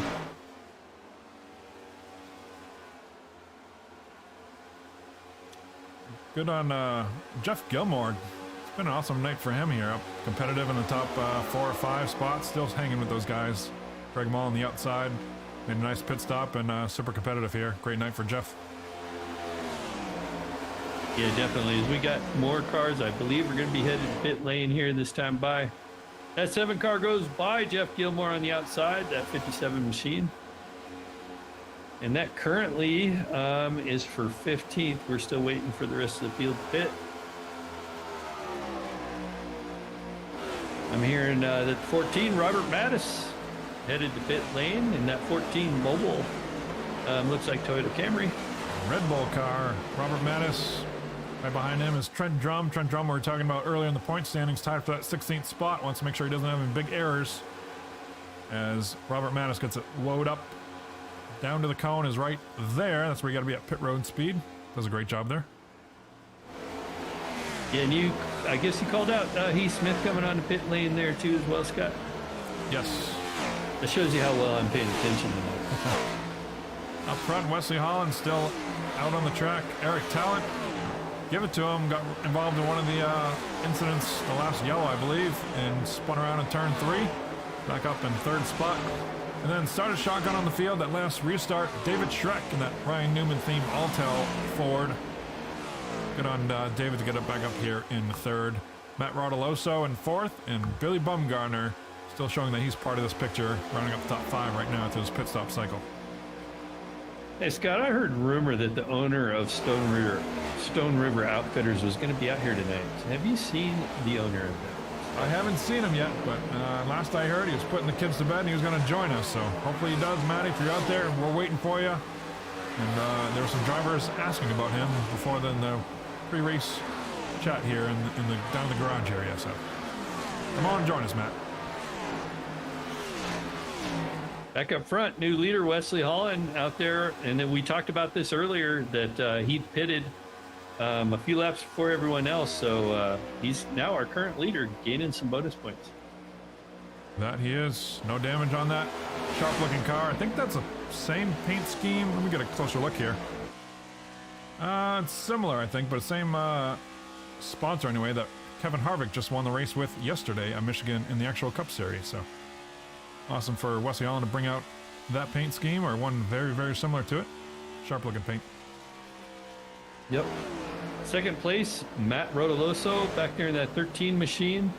Good on Jeff Gilmore. It's been an awesome night for him here. Up competitive in the top 4 or 5 spots. Still hanging with those guys. Greg Mall on the outside. Made a nice pit stop and super competitive here. Great night for Jeff. Yeah, definitely. As we got more cars, I believe we're going to be headed to pit lane here this time by. That 7 car goes by Jeff Gilmore on the outside, that 57 machine. And that currently is for 15th. We're still waiting for the rest of the field to pit. I'm hearing that 14, Robert Mattis, headed to pit lane, and that 14 mobile looks like Toyota Camry. Red Bull car, Robert Mattis. Right behind him is Trent Drum. Trent Drum, we were talking about earlier in the point standings, tied for that 16th spot. Wants to make sure he doesn't have any big errors. As Robert Mattis gets it load up down to the cone is right there. That's where you got to be at pit road speed. Does a great job there. Yeah, and I guess you called out Heath Smith coming on the pit lane there too as well, Scott. Yes. That shows you how well I'm paying attention tonight. Up front, Wesley Holland still out on the track. Eric Talent, give it to him. Got involved in one of the incidents, the last yellow, I believe, and spun around in turn 3. Back up in 3rd spot. And then started shotgun on the field. That last restart, David Schreck in that Ryan Newman themed Altel Ford. Good on David to get it back up here in 3rd. Matt Rodoloso in 4th, and Billy Bumgarner still showing that he's part of this picture, running up the top 5 right now through his pit stop cycle. Hey Scott, I heard rumor that the owner of Stone River Outfitters was going to be out here tonight. Have you seen the owner of that? I haven't seen him yet, but last I heard, he was putting the kids to bed and he was going to join us. So hopefully he does, Matty. If you're out there, we're waiting for you. And there were some drivers asking about him before the pre-race chat here in the down in the garage area. So come on, join us, Matt. Back up front, new leader Wesley Holland out there, and then we talked about this earlier that he pitted a few laps before everyone else, so he's now our current leader, gaining some bonus points. That he is. No damage on that sharp-looking car. I think that's the same paint scheme. Let me get a closer look here. It's similar, I think, but same sponsor anyway that Kevin Harvick just won the race with yesterday at Michigan in the actual Cup Series. So awesome for Wesley Holland to bring out that paint scheme, or one very, very similar to it. Sharp-looking paint. Yep. Second place, Matt Rodoloso back there in that 13 machine.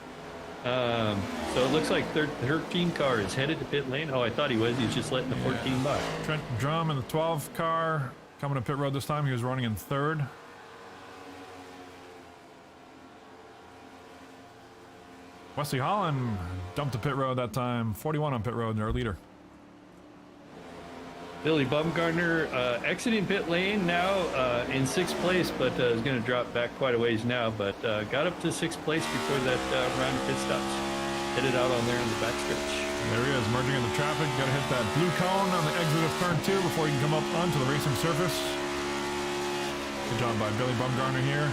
So it looks like 13 car is headed to pit lane. Oh, I thought he was. He was just letting the 14 by. Trent Drum in the 12 car coming to pit road this time. He was running in 3rd. Wesley Holland dumped to pit road that time. 41 on pit road, their leader. Billy Bumgarner exiting pit lane now in 6th place, but is going to drop back quite a ways now, but got up to 6th place before that round of pit stops. Headed out on there in the backstretch. There he is, merging into traffic. Got to hit that blue cone on the exit of turn 2 before you can come up onto the racing surface. Good job by Billy Bumgarner here.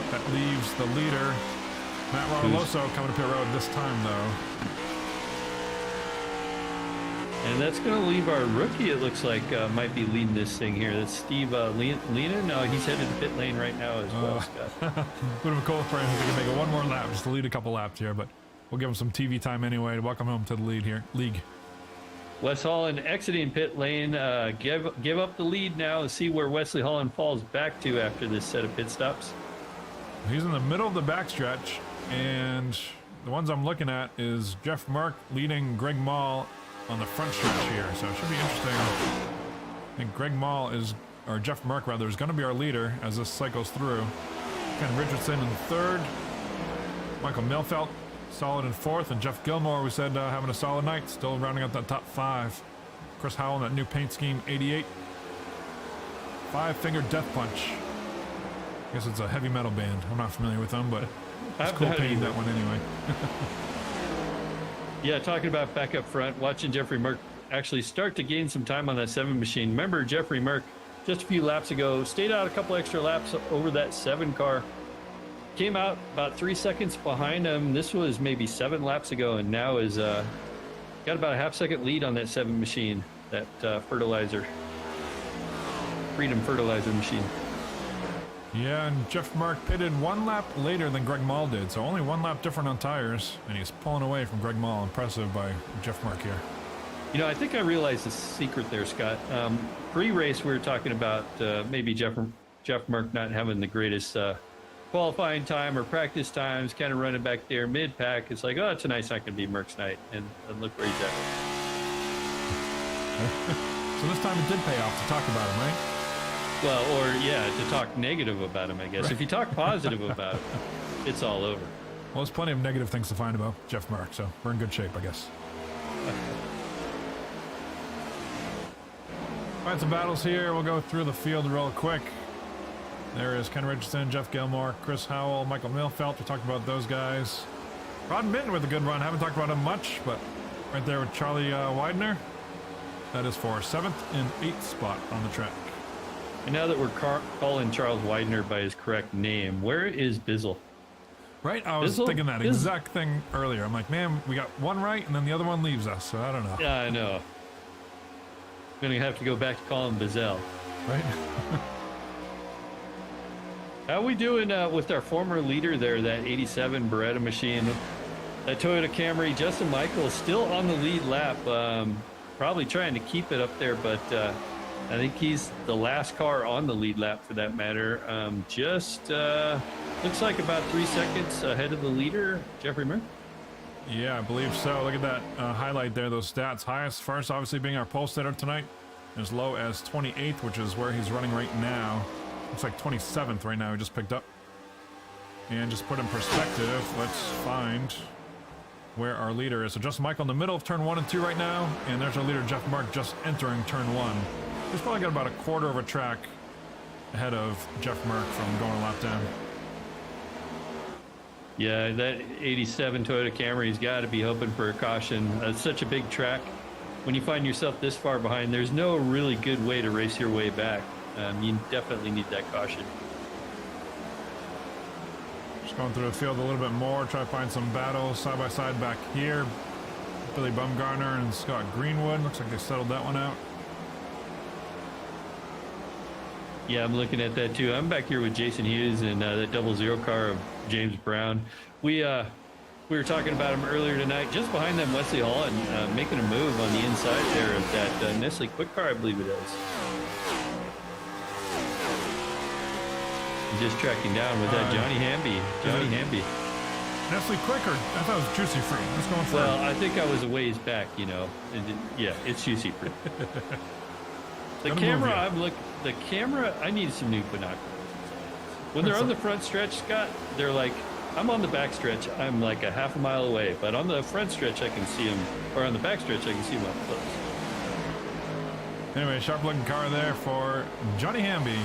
That leaves the leader, Matt Rodoloso, coming to pit road this time, though. And that's going to leave our rookie, it looks like, might be leading this thing here. That's Steve Lena. No, he's headed to pit lane right now as well, Scott. Would have been cool for him if he could make it one more lap, just to lead a couple laps here, but we'll give him some TV time anyway to welcome him to the league. Wes Holland exiting pit lane. Give up the lead now and see where Wesley Holland falls back to after this set of pit stops. He's in the middle of the backstretch, and the ones I'm looking at is Jeff Merck leading Greg Mall on the front stretch here, so it should be interesting. I think Greg Mall or Jeff Merck rather, is going to be our leader as this cycles through. Ken Richardson in 3rd. Michael Milfelt solid in 4th, and Jeff Gilmore, we said, having a solid night, still rounding out that top 5. Chris Howell in that new paint scheme, 88. 5-finger death punch. I guess it's a heavy metal band. I'm not familiar with them, but it's cool painting that one anyway. Yeah, talking about back up front, watching Jeffrey Merck actually start to gain some time on that 7 machine. Remember, Jeffrey Merck, just a few laps ago, stayed out a couple extra laps over that 7 car. Came out about 3 seconds behind him. This was maybe 7 laps ago, and now is got about a half-second lead on that 7 machine, that Freedom Fertilizer machine. Yeah, and Jeff Merck pitted 1 lap later than Greg Mall did, so only 1 lap different on tires, and he's pulling away from Greg Mall. Impressive by Jeff Merck here. I think I realized the secret there, Scott. Pre-race, we were talking about maybe Jeff Merck not having the greatest qualifying time or practice times, kind of running back there mid-pack. It's like, oh, tonight's not going to be Merck's night, and look where he's at. So this time it did pay off to talk about him, right? Well, or yeah, to talk negative about him, I guess. Right. If you talk positive about him, it's all over. Well, there's plenty of negative things to find about Jeff Merck, so we're in good shape, I guess. Find some battles here. We'll go through the field real quick. There is Ken Richardson, Jeff Gilmore, Chris Howell, Michael Milfelt. We talked about those guys. Rod Minton with a good run. Haven't talked about him much, but right there with Charlie Widener. That is for 7th and 8th spot on the track. And now that we're calling Charles Widener by his correct name, where is Bizzle? Right? I was thinking that exact thing earlier. I'm like, man, we got one right, and then the other one leaves us, so I don't know. Yeah, I know. I'm going to have to go back to call him Bizzell. Right? How we doing with our former leader there, that 87 Beretta machine? That Toyota Camry, Justin Michael, still on the lead lap. Probably trying to keep it up there, but I think he's the last car on the lead lap for that matter. Just looks like about 3 seconds ahead of the leader, Jeffrey Merck. Yeah, I believe so. Look at that highlight there, those stats. Highest first, obviously, being our pole sitter tonight. As low as 28th, which is where he's running right now. Looks like 27th right now, he just picked up. And just put in perspective, let's find where our leader is. So Justin Michael in the middle of turn 1 and 2 right now. And there's our leader, Jeff Mark, just entering turn 1. He's probably got about a quarter of a track ahead of Jeff Merck from going a lap down. Yeah, that 87 Toyota Camry's got to be hoping for a caution. It's such a big track. When you find yourself this far behind, there's no really good way to race your way back. You definitely need that caution. Just going through the field a little bit more, try to find some battles side by side back here. Billy Bumgarner and Scott Greenwood. Looks like they settled that one out. Yeah, I'm looking at that too. I'm back here with Jason Hughes and that 00 car of James Brown. We were talking about him earlier tonight. Just behind them, Wesley Hall and making a move on the inside there of that Nestle Quick Car, I believe it is. Just tracking down with that Johnny Hamby. Nestle Quick, or I thought it was Juicy Fruit. What's going for? Well, I think I was a ways back, yeah, it's Juicy Fruit. The camera, I need some new binoculars. When they're on the front stretch, Scott, they're like, I'm on the back stretch, I'm like a half a mile away, but on the front stretch, I can see them, or on the back stretch, I can see them up close. Anyway, sharp looking car there for Johnny Hamby.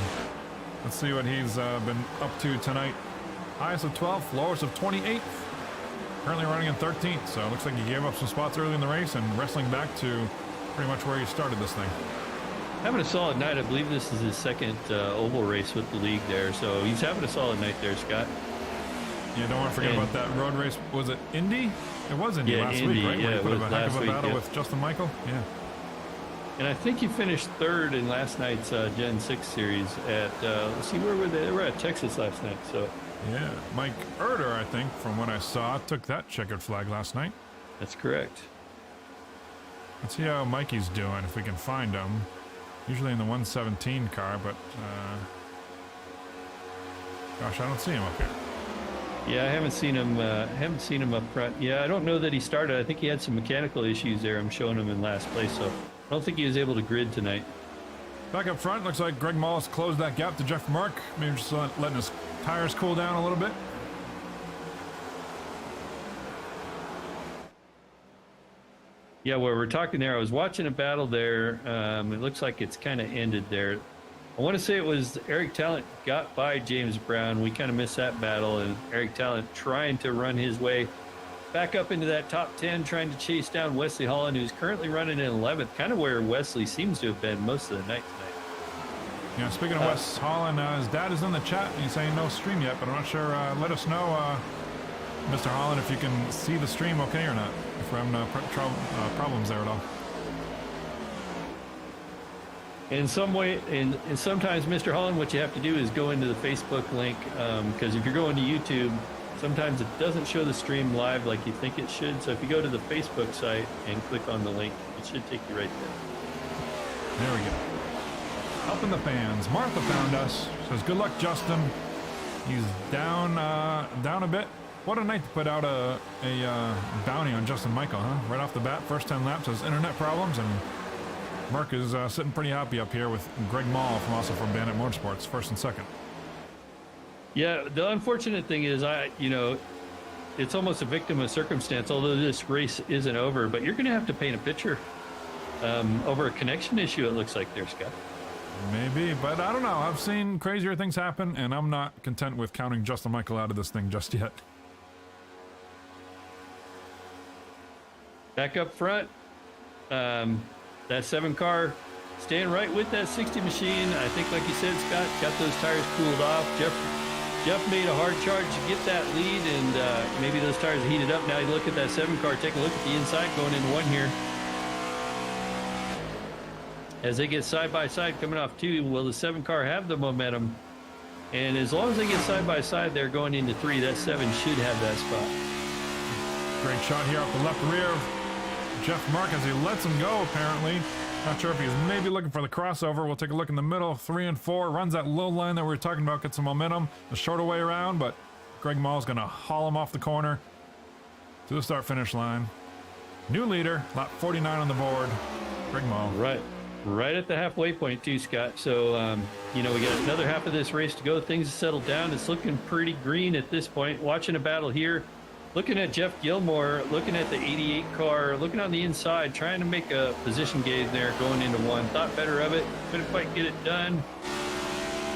Let's see what he's been up to tonight. Highest of 12th, lowest of 28th. Currently running in 13th, so it looks like he gave up some spots early in the race and wrestling back to pretty much where he started this thing. Having a solid night. I believe this is his second oval race with the league there, so he's having a solid night there, Scott. Yeah, don't want to forget about that road race. Was it Indy? It was Indy last week, right? Yeah, where he put it was a heck of a week, battle with Justin Michael. Yeah. And I think he finished third in last night's Gen 6 series at, let's see, where were they? They were at Texas last night, so. Yeah, Mike Erder, I think, from what I saw, took that checkered flag last night. That's correct. Let's see how Mikey's doing, if we can find him. Usually in the 117 car, but, gosh, I don't see him up here. Yeah, I haven't seen him up front. Yeah, I don't know that he started. I think he had some mechanical issues there. I'm showing him in last place, so I don't think he was able to grid tonight. Back up front, looks like Greg Mullis closed that gap to Jeff Mark. Maybe just letting his tires cool down a little bit. Yeah, where we're talking there, I was watching a battle there. It looks like it's kind of ended there. I want to say it was Eric Talent got by James Brown. We kind of missed that battle, and Eric Talent trying to run his way back up into that top 10, trying to chase down Wesley Holland, who's currently running in 11th, kind of where Wesley seems to have been most of the night tonight. Yeah, speaking of Wes Holland, his dad is in the chat, and he's saying no stream yet, but I'm not sure. Let us know, Mr. Holland, if you can see the stream okay or not, if we're having problems there at all. In some way, and sometimes, Mr. Holland, what you have to do is go into the Facebook link, because if you're going to YouTube, sometimes it doesn't show the stream live like you think it should. So if you go to the Facebook site and click on the link, it should take you right there. There we go. Helping the fans. Martha found us. Says, good luck, Justin. He's down a bit. What a night to put out a bounty on Justin Michael, huh? Right off the bat, first 10 laps has internet problems, and Mark is sitting pretty happy up here with Greg Mall from Bandit Motorsports, first and second. Yeah, the unfortunate thing is, it's almost a victim of circumstance, although this race isn't over, but you're going to have to paint a picture over a connection issue, it looks like there, Scott. Maybe, but I don't know. I've seen crazier things happen, and I'm not content with counting Justin Michael out of this thing just yet. Back up front, that 7 car staying right with that 60 machine. I think, like you said, Scott, got those tires cooled off. Jeff made a hard charge to get that lead, and maybe those tires are heated up. Now you look at that 7 car, take a look at the inside going into 1 here. As they get side by side coming off 2, will the 7 car have the momentum? And as long as they get side by side, they're going into 3. That 7 should have that spot. Great shot here off the left rear of Jeff Mark as he lets him go, apparently. Not sure if he's maybe looking for the crossover. We'll take a look in the middle. 3 and 4. Runs that low line that we were talking about. Gets some momentum. The shorter way around, but Greg Mall's going to haul him off the corner to the start-finish line. New leader. Lap 49 on the board. Greg Mall. Right at the halfway point, too, Scott. So, we got another half of this race to go. Things have settled down. It's looking pretty green at this point. Watching a battle here. Looking at Jeff Gilmore, looking at the 88 car, looking on the inside, trying to make a position gain there going into 1. Thought better of it, couldn't quite get it done.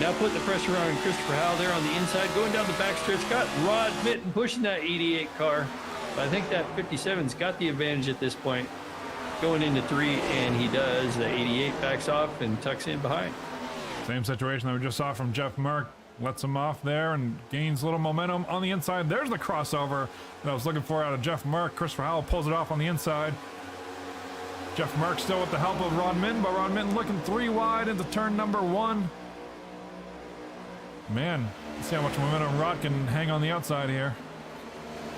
Now putting the pressure on Christopher Howell there on the inside, going down the backstretch. Got Rod Mitten pushing that 88 car. But I think that 57's got the advantage at this point. Going into 3, and he does. The 88 backs off and tucks in behind. Same situation that we just saw from Jeff Mark. Lets him off there and gains a little momentum on the inside. There's the crossover that I was looking for out of Jeff Mark. Christopher Howell pulls it off on the inside. Jeff Mark still with the help of Ron Minton, but Ron Minton looking 3 wide into turn number 1. Man, let's see how much momentum Rod can hang on the outside here.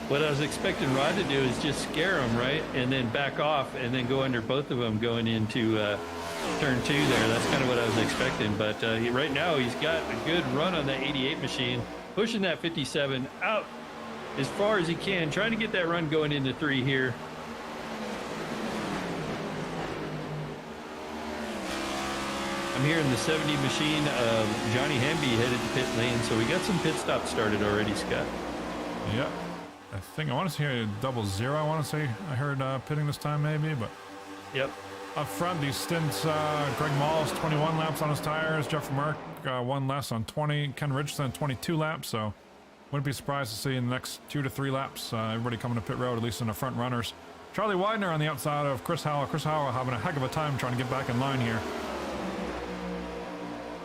What I was expecting Rod to do is just scare him, right? And then back off and then go under both of them going into turn 2 there. That's kind of what I was expecting. But right now he's got a good run on that 88 machine, pushing that 57 out as far as he can, trying to get that run going into 3 here. I'm hearing the 70 machine of Johnny Hamby headed to pit lane, so we got some pit stops started already, Scott. Yep. I want to hear a 00. I want to say I heard pitting this time maybe, but Yep. up front these stints. Greg Malls 21 laps on his tires. Jeff Mark 1 less on 20. Ken Richardson 22 laps. So wouldn't be surprised to see in the next 2 to 3 laps everybody coming to pit road, at least in the front runners. Charlie Widener on the outside of Chris Howell. Chris Howell having a heck of a time trying to get back in line here.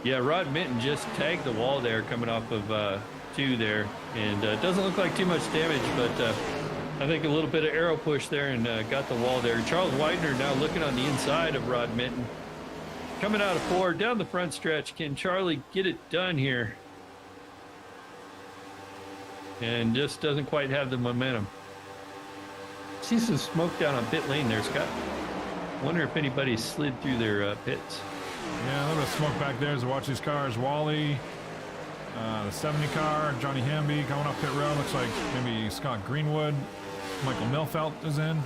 Yeah, Rod Minton just tagged the wall there coming off of 2 there, and doesn't look like too much damage, but I think a little bit of arrow push there and got the wall there. Charles Widener now looking on the inside of Rod Minton. Coming out of 4, down the front stretch. Can Charlie get it done here? And just doesn't quite have the momentum. See some smoke down on pit lane there, Scott. Wonder if anybody slid through their pits. Yeah, a little bit of smoke back there as we watch these cars. Wally, the 70 car, Johnny Hamby coming up pit road. Looks like maybe Scott Greenwood, Michael Milfelt is in.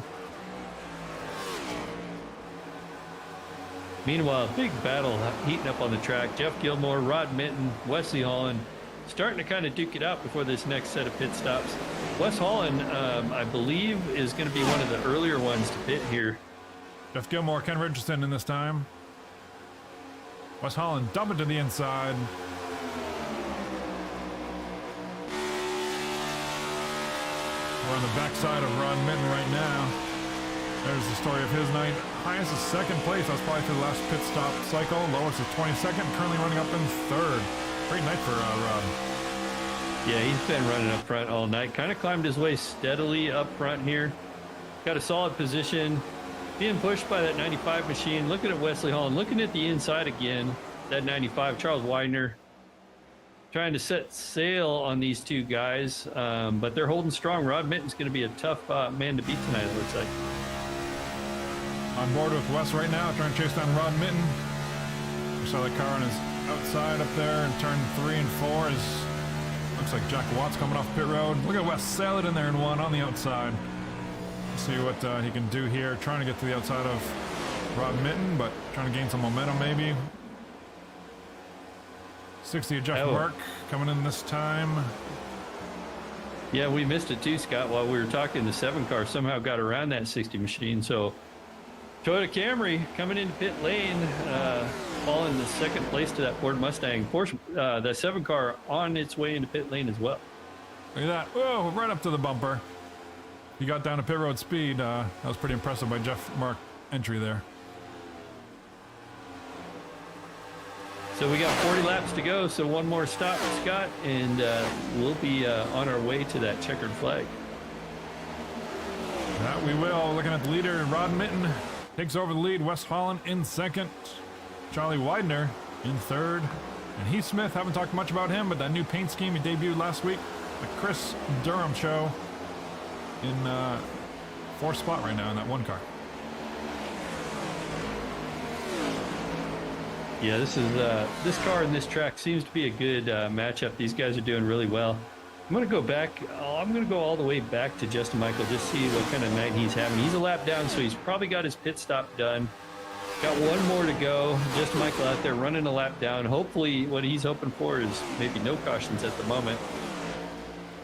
Meanwhile, big battle heating up on the track. Jeff Gilmore, Rod Minton, Wesley Holland starting to kind of duke it out before this next set of pit stops. Wes Holland, I believe, is going to be one of the earlier ones to pit here. Jeff Gilmore, Ken Richardson in this time. Wes Holland dumping to the inside. We're on the backside of Rod Minton right now. There's the story of his night. Highest is 2nd place. That's probably for the last pit stop cycle. Lowest is 22nd. Currently running up in 3rd. Great night for Rod. Yeah, he's been running up front all night. Kind of climbed his way steadily up front here. Got a solid position. Being pushed by that 95 machine. Looking at Wesley Holland. Looking at the inside again. That 95. Charles Widener trying to set sail on these two guys, but they're holding strong. Rod Mitten's going to be a tough man to beat tonight, it looks like. On board with Wes right now, trying to chase down Rod Mitten. We saw the car on his outside up there in turn 3 and 4 is looks like Jack Watts coming off pit road. Look at Wes sail it in there in 1 on the outside. See what he can do here, trying to get to the outside of Rod Mitten, but trying to gain some momentum maybe. 60 of Jeff Mark coming in this time. Yeah, we missed it too, Scott, while we were talking. The 7 car somehow got around that 60 machine. So Toyota Camry coming into pit lane, falling the second place to that Ford Mustang. Porsche, the 7 car on its way into pit lane as well. Look at that. Whoa, right up to the bumper. He got down to pit road speed. That was pretty impressive by Jeff Mark entry there. So we got 40 laps to go, so one more stop, Scott, and we'll be on our way to that checkered flag. That we will. Looking at the leader, Rod Mitten takes over the lead. Wes Holland in second. Charlie Widener in third. And Heath Smith, haven't talked much about him, but that new paint scheme he debuted last week, the Chris Durham show, in 4th spot right now in that 1 car. Yeah, this car and this track seems to be a good matchup. These guys are doing really well. I'm going to go back. I'm going to go all the way back to Justin Michael, just see what kind of night he's having. He's a lap down, so he's probably got his pit stop done. Got 1 more to go. Justin Michael out there running a lap down. Hopefully, what he's hoping for is maybe no cautions at the moment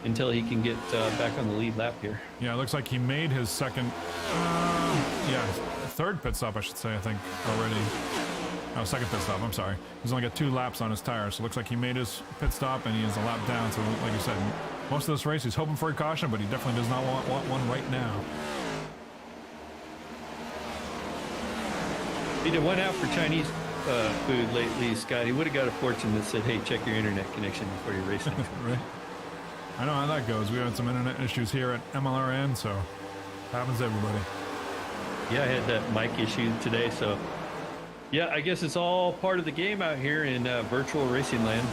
until he can get back on the lead lap here. Yeah, it looks like he made his second, 3rd pit stop, I should say, I think, already. Oh, 2nd pit stop, I'm sorry. He's only got 2 laps on his tires, so it looks like he made his pit stop and he is a lap down. So like you said, most of this race he's hoping for a caution, but he definitely does not want one right now. He did 1 out for Chinese food lately, Scott. He would have got a fortune that said, hey, check your internet connection before you race next week. Right. I know how that goes. We had some internet issues here at MLRN, so happens to everybody. Yeah, I had that mic issue today, so yeah, I guess it's all part of the game out here in virtual racing land.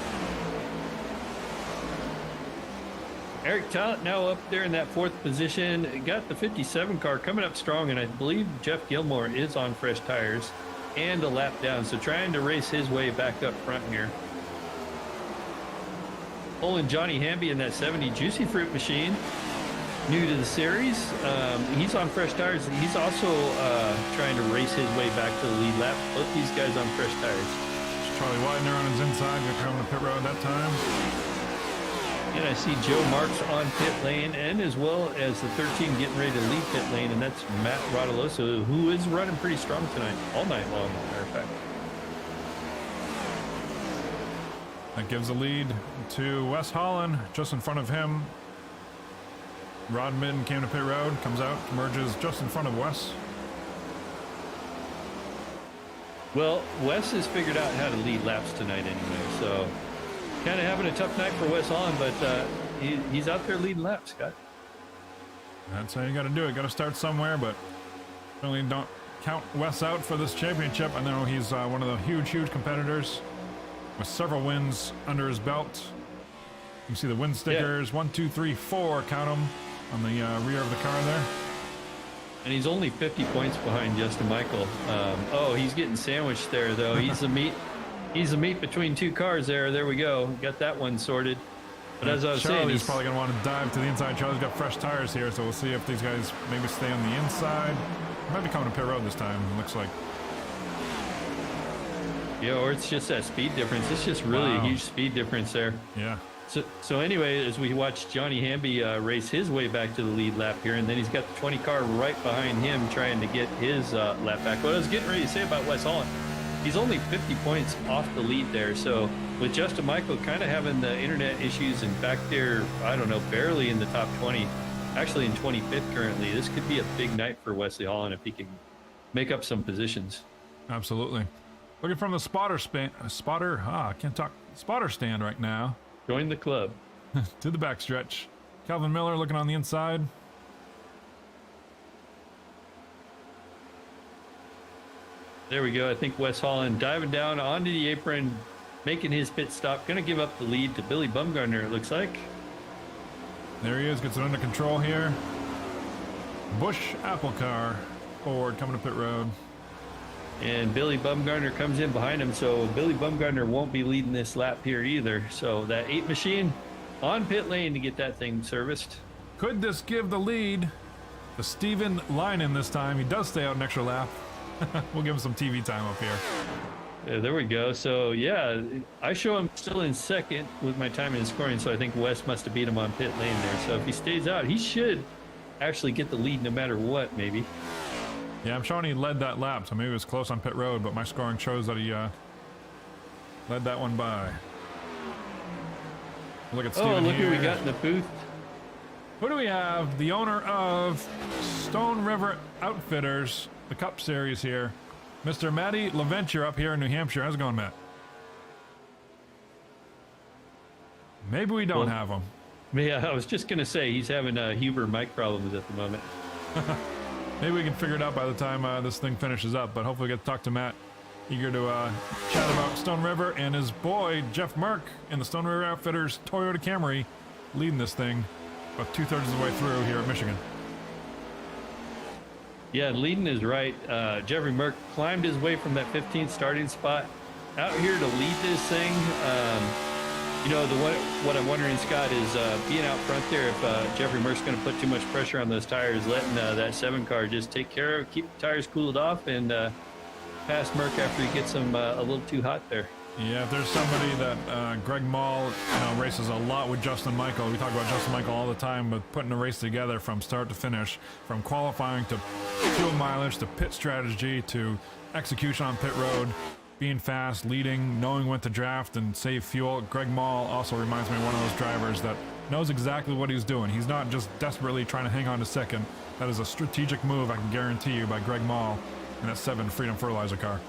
Eric Talent now up there in that 4th position. Got the 57 car coming up strong, and I believe Jeff Gilmore is on fresh tires and a lap down, so trying to race his way back up front here. Pulling Johnny Hamby in that 70 Juicy Fruit machine. New to the series. He's on fresh tires. He's also trying to race his way back to the lead lap. Both these guys on fresh tires. Charlie Widener on his inside, coming to pit road that time. And I see Joe Marks on pit lane, and as well as the 13 getting ready to leave pit lane, and that's Matt Rodoloso, who is running pretty strong tonight, all night long, as a matter of fact. That gives the lead to Wes Holland, just in front of him. Rod Mitten came to pit road, comes out, merges just in front of Wes. Well, Wes has figured out how to lead laps tonight anyway, so kind of having a tough night for Wes Holland, but he's out there leading laps, Scott. That's how you got to do it. Got to start somewhere, but certainly don't count Wes out for this championship. I know he's one of the huge competitors with several wins under his belt. You can see the win stickers, 1, 2, 3, 4, count them, on the rear of the car there. And he's only 50 points behind Justin Michael. Oh, he's getting sandwiched there, though. He's the meat. He's the meat between 2 cars there. There we go. Got that one sorted. But as I was saying, Charlie's probably going to want to dive to the inside. Charlie's got fresh tires here, so we'll see if these guys maybe stay on the inside. Might be coming to pit road this time, it looks like. Yeah, or it's just that speed difference. It's just really a huge speed difference there. Yeah. So anyway, as we watch Johnny Hamby race his way back to the lead lap here, and then he's got the 20 car right behind him trying to get his lap back. What I was getting ready to say about Wes Holland, he's only 50 points off the lead there. So with Justin Michael kind of having the internet issues and back there, I don't know, barely in the top 20, actually in 25th currently, this could be a big night for Wesley Holland if he can make up some positions. Absolutely. Looking from the spotter stand right now. Join the club. To the backstretch. Calvin Miller looking on the inside. There we go. I think Wes Holland diving down onto the apron, making his pit stop. Going to give up the lead to Billy Bumgarner, it looks like. There he is, gets it under control here. Busch Apple car forward coming to pit road. And Billy Bumgarner comes in behind him, so Billy Bumgarner won't be leading this lap here either. So that 8 machine on pit lane to get that thing serviced. Could this give the lead to Steven Linen this time? He does stay out an extra lap. We'll give him some TV time up here. Yeah, there we go. So yeah, I show him still in second with my time and scoring, so I think Wes must have beat him on pit lane there. So if he stays out, he should actually get the lead no matter what, maybe. Yeah, I'm showing he led that lap, so maybe it was close on pit road, but my scoring shows that he led that one by. Look at Steven look here. who we got in the booth. Who do we have? The owner of Stone River Outfitters, the Cup Series here, Mr. Matty LaVenture up here in New Hampshire. How's it going, Matt? Maybe we don't have him. Yeah, I was just going to say he's having Huber mic problems at the moment. Maybe we can figure it out by the time this thing finishes up, but hopefully we get to talk to Matt. Eager to chat about Stone River and his boy, Jeff Merck, in the Stone River Outfitters Toyota Camry, leading this thing about 2/3 of the way through here at Michigan. Yeah, leading is right. Jeffrey Merck climbed his way from that 15th starting spot out here to lead this thing. You know, what I'm wondering, Scott, is being out front there, if Jeffrey Merck's going to put too much pressure on those tires, letting that 7 car just take care of, keep the tires cooled off, and pass Merck after he gets them a little too hot there. Yeah, if there's somebody that Greg Mall races a lot with Justin Michael. We talk about Justin Michael all the time, but putting a race together from start to finish, from qualifying to fuel mileage to pit strategy to execution on pit road, being fast, leading, knowing when to draft and save fuel. Greg Mall also reminds me of one of those drivers that knows exactly what he's doing. He's not just desperately trying to hang on to second. That is a strategic move, I can guarantee you, by Greg Mall in that 7 Freedom Fertilizer car.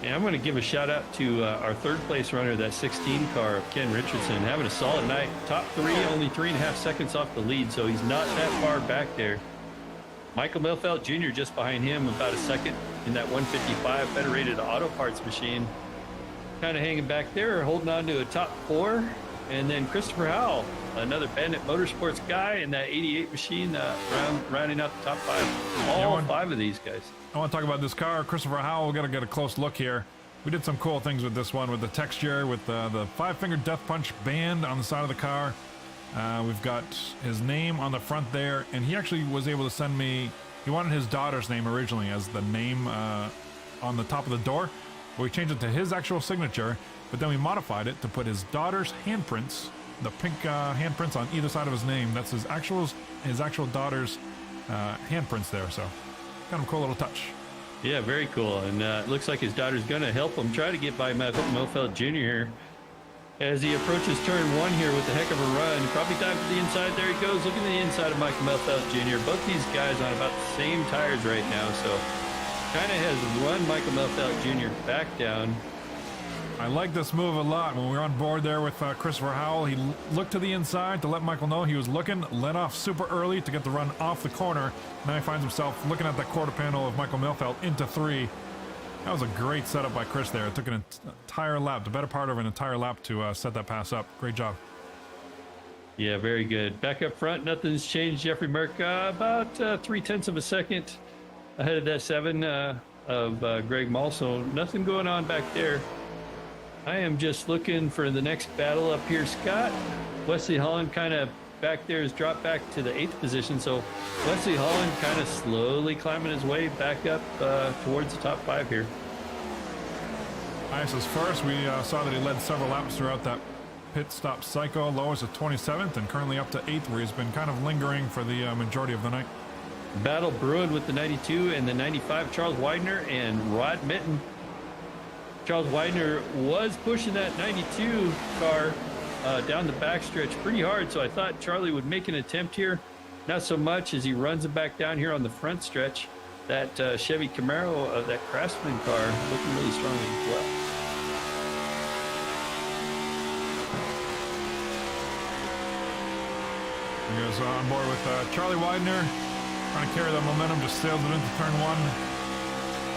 Yeah, I'm going to give a shout out to our 3rd place runner, that 16 car, Ken Richardson, having a solid night. Top 3, only 3.5 seconds off the lead, so he's not that far back there. Michael Milfeld Jr. just behind him, about a second in that 155 Federated Auto Parts machine. Kind of hanging back there, holding on to a top 4. And then Christopher Howell, another Bandit Motorsports guy in that 88 machine, rounding out the top 5. All 5 of these guys. I want to talk about this car. Christopher Howell, we got to get a close look here. We did some cool things with this one, with the texture, with the 5-finger death punch band on the side of the car. We've got his name on the front there, and he actually was able to send me, he wanted his daughter's name originally as the name on the top of the door. We changed it to his actual signature, but then we modified it to put his daughter's handprints, the pink handprints on either side of his name. That's his actual daughter's handprints there, so kind of a cool little touch. Yeah, very cool. And it looks like his daughter's going to help him try to get by Michael Milfeld Jr. here as he approaches turn 1 here with a heck of a run. Probably dive to the inside. There he goes. Look at the inside of Michael Milfeld Jr. Both these guys on about the same tires right now, so kind of has run Michael Milfeld Jr. back down. I like this move a lot. When we were on board there with Christopher Howell, he looked to the inside to let Michael know he was looking, let off super early to get the run off the corner. Now he finds himself looking at that quarter panel of Michael Milfeld into 3. That was a great setup by Chris there. It took an entire lap, the better part of an entire lap to set that pass up. Great job. Yeah, very good. Back up front, nothing's changed. Jeffrey Merck about 0.3 of a second ahead of that 7 of Greg Mall, so nothing going on back there. I am just looking for the next battle up here, Scott. Wesley Holland kind of back there has dropped back to the 8th position, so Wesley Holland kind of slowly climbing his way back up towards the top 5 here. Ice is first. We saw that he led several laps throughout that pit stop cycle. Lowers to 27th and currently up to 8th, where he's been kind of lingering for the majority of the night. Battle brewing with the 92 and the 95, Charles Widener and Rod Mitten. Charles Widener was pushing that 92 car down the backstretch pretty hard, so I thought Charlie would make an attempt here. Not so much as he runs it back down here on the front stretch. That Chevy Camaro, that Craftsman car, looking really strong as well. He goes on board with Charlie Widener, trying to carry that momentum, just sails it into turn 1.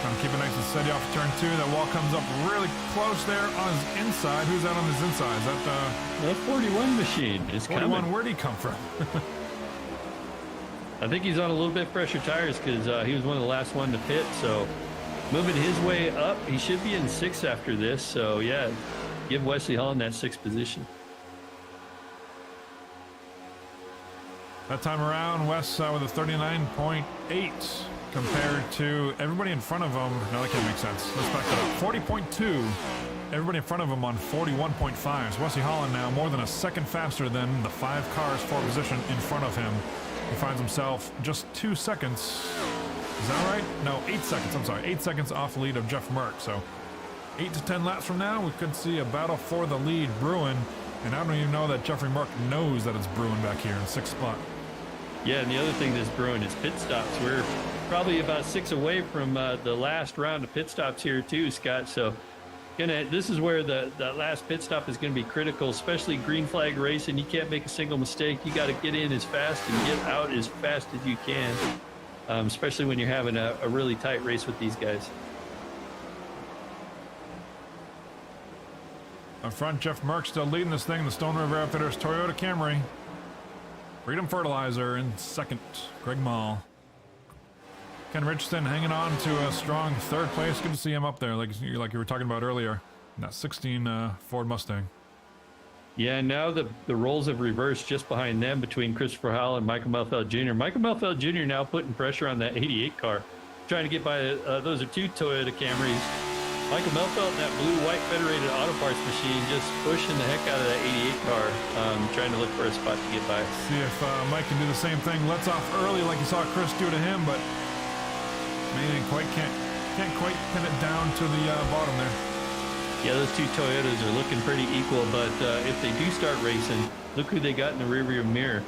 Trying to keep it nice and steady off turn 2. That wall comes up really close there on his inside. Who's out on his inside? Is that The 41 machine is 41? coming. Where'd he come from? I think he's on a little bit fresher tires because he was one of the last one to pit. So moving his way up, he should be in 6th after this. So yeah, give Wesley Holland that 6th position. That time around, Wes with a 39.8 compared to everybody in front of him. No, that can't make sense. Let's back that up. 40.2. Everybody in front of him on 41.5. So Wesley Holland now more than a second faster than the 5 cars for position in front of him. He finds himself just 2 seconds. Is that right? No, 8 seconds. I'm sorry. 8 seconds off the lead of Jeff Merck. So 8 to 10 laps from now, we could see a battle for the lead brewing. And I don't even know that Jeffrey Merck knows that it's brewing back here in 6th spot. Yeah, and the other thing that's brewing is pit stops. We're probably about 6 away from the last round of pit stops here too, Scott. So this is where the last pit stop is going to be critical, especially green flag racing. You can't make a single mistake. You got to get in as fast and get out as fast as you can, especially when you're having a really tight race with these guys. Up front, Jeff Merck still leading this thing. The Stone River Outfitters Toyota Camry. Freedom Fertilizer in 2nd. Greg Mall. Ken Richardson hanging on to a strong 3rd place. Good to see him up there, like you were talking about earlier. In that 16 Ford Mustang. Yeah, now the roles have reversed just behind them between Christopher Howell and Michael Melfeld Jr. Michael Melfeld Jr. now putting pressure on that 88 car, trying to get by. Those are 2 Toyota Camrys. Michael Melfeld and that blue-white Federated Auto Parts machine just pushing the heck out of that 88 car, trying to look for a spot to get by. See if Mike can do the same thing. Lets off early like you saw Chris do to him, but maybe can't quite pin it down to the bottom there. Yeah, those 2 Toyotas are looking pretty equal, but if they do start racing, look who they got in the rearview mirror.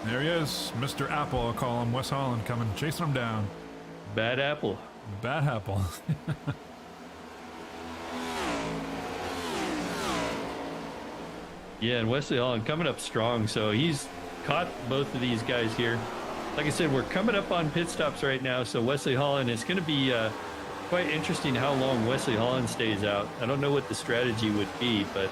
There he is, Mr. Apple, I'll call him. Wes Holland coming, chasing him down. Bad apple. Bad Apple. Yeah, and Wesley Holland coming up strong, so he's caught both of these guys here. Like I said, we're coming up on pit stops right now, so Wesley Holland, it's going to be quite interesting how long Wesley Holland stays out. I don't know what the strategy would be, but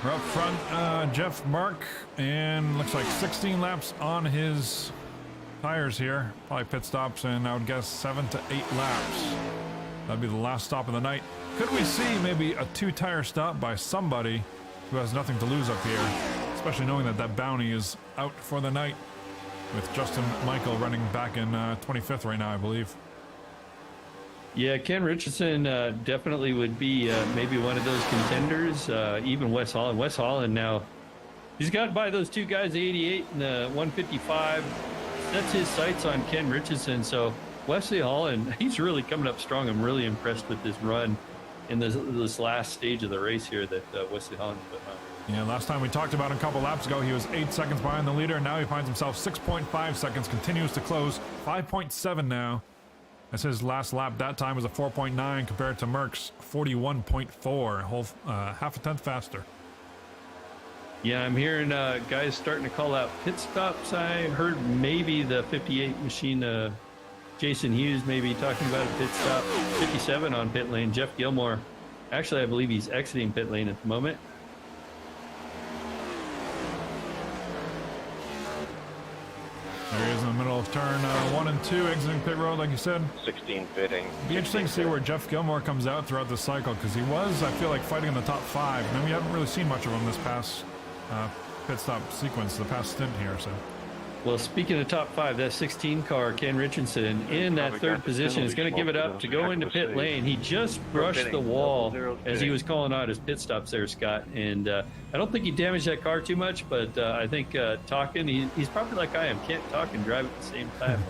we're up front, Jeff Mark, and looks like 16 laps on his tires here. Probably pit stops in, I would guess, 7 to 8 laps. That'd be the last stop of the night. Could we see maybe a 2-tire stop by somebody who has nothing to lose up here, especially knowing that that bounty is out for the night, with Justin Michael running back in 25th right now, I believe. yeah, Ken Richardson definitely would be maybe one of those contenders. Even Wes Holland. Wes Holland now, he's got by those 2 guys, the 88 and the 155. That's his sights on Ken Richardson. So Wesley Holland, he's really coming up strong. I'm really impressed with this run in this last stage of the race here that Wesley Holland put on. Yeah, last time we talked about him a couple laps ago, he was 8 seconds behind the leader. Now he finds himself 6.5 seconds, continues to close, 5.7 now. That's his last lap. That time was a 4.9 compared to Merck's 41.4, whole half a tenth faster. Yeah, I'm hearing guys starting to call out pit stops. I heard maybe the 58 machine, Jason Hughes maybe talking about a pit stop. 57 on pit lane. Jeff Gilmore, actually, I believe he's exiting pit lane at the moment. There he is in the middle of turn 1 and 2, exiting pit road, like you said. 16 fitting. Be interesting to see where Jeff Gilmore comes out throughout the cycle, because he was, I feel like, fighting in the top 5. And we haven't really seen much of him this past pit stop sequence, the past stint here. So, Well, speaking of top 5, that 16 car, Ken Richardson, in that 3rd position, is going to give it up to go into pit lane. He just brushed the wall as he was calling out his pit stops there, Scott. And I don't think he damaged that car too much, but I think talking, he's probably like I am, can't talk and drive at the same time.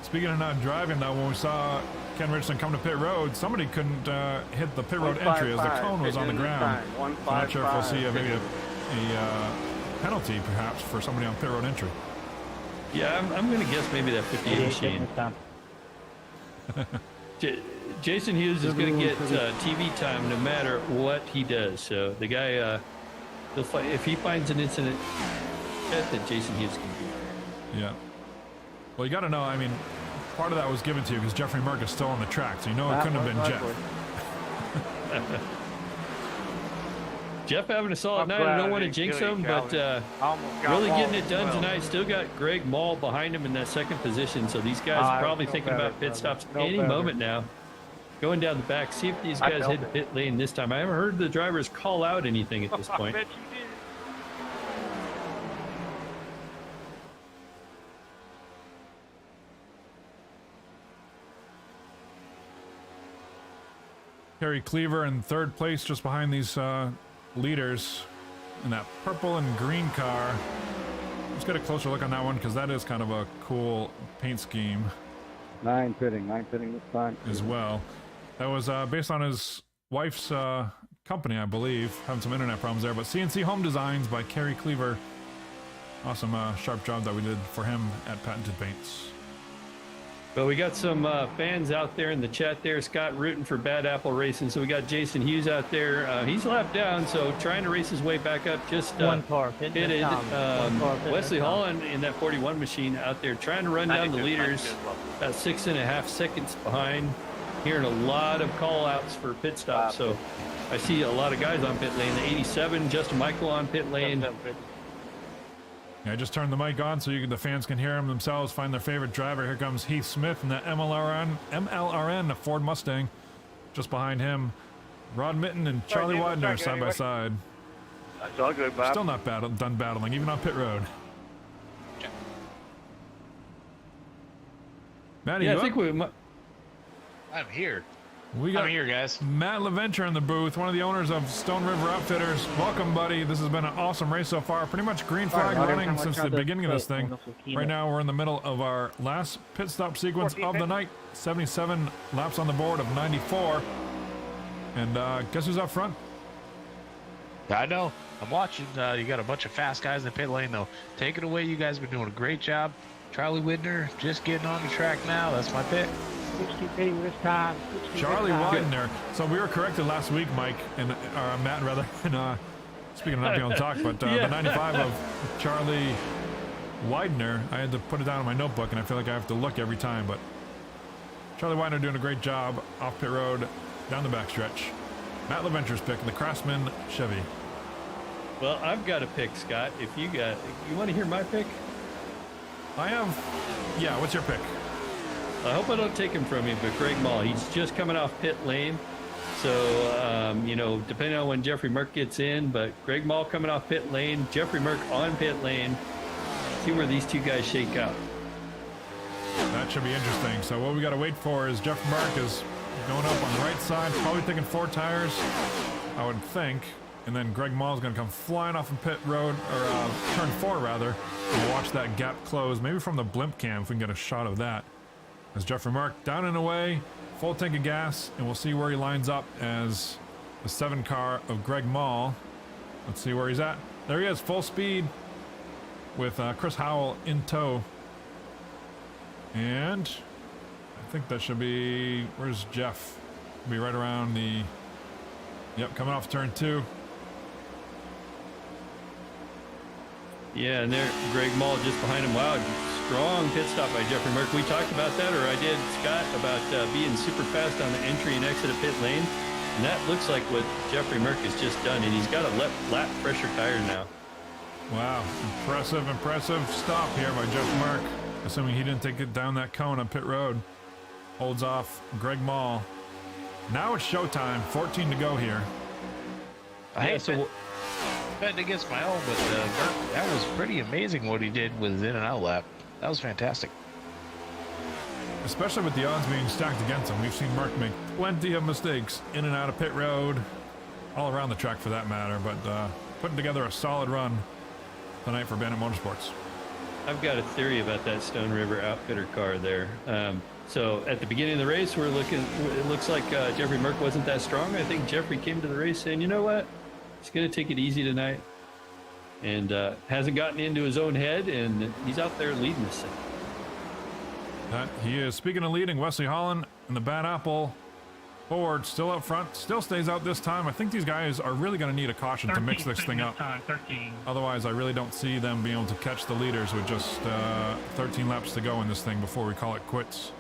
speaking of not driving, though, when we saw Ken Richardson come to pit road, somebody couldn't hit the pit road entry as the cone was on the ground. I'm not sure if we'll see maybe a penalty, perhaps, for somebody on pit road entry. Yeah, I'm going to guess maybe that 58 machine. Jason Hughes is going to get TV time no matter what he does. So the guy, if he finds an incident, that Jason Hughes can do. Yeah. Well, you got to know, I mean, part of that was given to you because Jeffrey Merck is still on the track, so you know it couldn't have been Jeff. Jeff having a solid night. I don't want to jinx him, but really getting it done tonight. Still got Greg Mall behind him in that second position, so these guys are probably thinking about pit stops any moment now. Going down the back, see if these guys hit the pit lane this time. I haven't heard the drivers call out anything at this point. Kerry Cleaver in third place just behind these leaders in that purple and green car. Let's get a closer look on that one because that is kind of a cool paint scheme. Nine pitting this time. As well. That was based on his wife's company, I believe. Having some internet problems there, but CNC Home Designs by Kerry Cleaver. Awesome sharp job that we did for him at Patented Paints. But we got some fans out there in the chat there. Scott rooting for Bad Apple Racing. So we got Jason Hughes out there. He's lapped down, so trying to race his way back up. Just one car pitted. Wesley Holland in that 41 machine out there trying to run down the leaders. About 6.5 seconds behind. Hearing a lot of call outs for pit stops. So I see a lot of guys on pit lane. The 87, Justin Michael on pit lane. Yeah, I just turned the mic on so the fans can hear them themselves, find their favorite driver. Here comes Heath Smith in the MLRN, a Ford Mustang. Just behind him, Rod Mitten and Charlie Widener side by side. That's all good, Bob. Still not done battling, even on pit road. Matty, Yeah, I think we might. I'm here. We got I'm here, guys. Matt LaVenture in the booth, one of the owners of Stone River Outfitters. Welcome, buddy. This has been an awesome race so far. Pretty much green flag running since the beginning of this thing. Right now, we're in the middle of our last pit stop sequence of the night. 77 laps on the board of 94. And guess who's up front? I know. I'm watching. You got a bunch of fast guys in the pit lane, though. Take it away. You guys have been doing a great job. Charlie Widner just getting on the track now. That's my pick. 60 pitting this time. Charlie Widener. So we were corrected last week, Mike, and Matt, rather. And speaking of not being able to talk, but the 95 of Charlie Widener, I had to put it down in my notebook, and I feel like I have to look every time. But Charlie Widener doing a great job off pit road, down the backstretch. Matt LaVenture's pick, the Craftsman Chevy. Well, I've got a pick, Scott. If you want to hear my pick? I have. Yeah, what's your pick? I hope I don't take him from you, but Greg Mall, he's just coming off pit lane. So, depending on when Jeffrey Merck gets in, but Greg Mall coming off pit lane, Jeffrey Merck on pit lane. See where these two guys shake out. That should be interesting. So what we got to wait for is Jeff Merck is going up on the right side, probably taking 4 tires, I would think. And then Greg Mall is going to come flying off of pit road, or turn 4 rather. We'll watch that gap close, maybe from the blimp cam if we can get a shot of that. As Jeffrey Merck down and away, full tank of gas, and we'll see where he lines up as the 7 car of Greg Mall. Let's see where he's at. There he is, full speed with Chris Howell in tow. And I think that should be, where's Jeff? Be right around the, yep, coming off turn 2. Yeah, and there, Greg Mall just behind him. Wow, strong pit stop by Jeffrey Merck. We talked about that, or I did, Scott, about being super fast on the entry and exit of pit lane. And that looks like what Jeffrey Merck has just done, and he's got a lap pressure tire now. Wow, impressive stop here by Jeff Merck. Assuming he didn't take it down that cone on pit road. Holds off Greg Mall. Now it's showtime, 14 to go here. I hate betting against my own, but Merck, that was pretty amazing what he did with his in and out lap. That was fantastic. Especially with the odds being stacked against him. We've seen Merck make plenty of mistakes in and out of pit road, all around the track for that matter, but putting together a solid run tonight for Bandit Motorsports. I've got a theory about that Stone River Outfitter car there. So at the beginning of the race, it looks like Jeffrey Merck wasn't that strong. I think Jeffrey came to the race saying, you know what? He's going to take it easy tonight. And hasn't gotten into his own head, and he's out there leading this thing. He is. Speaking of leading, Wesley Holland and the Bad Apple Ford still up front, still stays out this time. I think these guys are really going to need a caution to mix this thing up. 13. Otherwise, I really don't see them being able to catch the leaders with just 13 laps to go in this thing before we call it quits.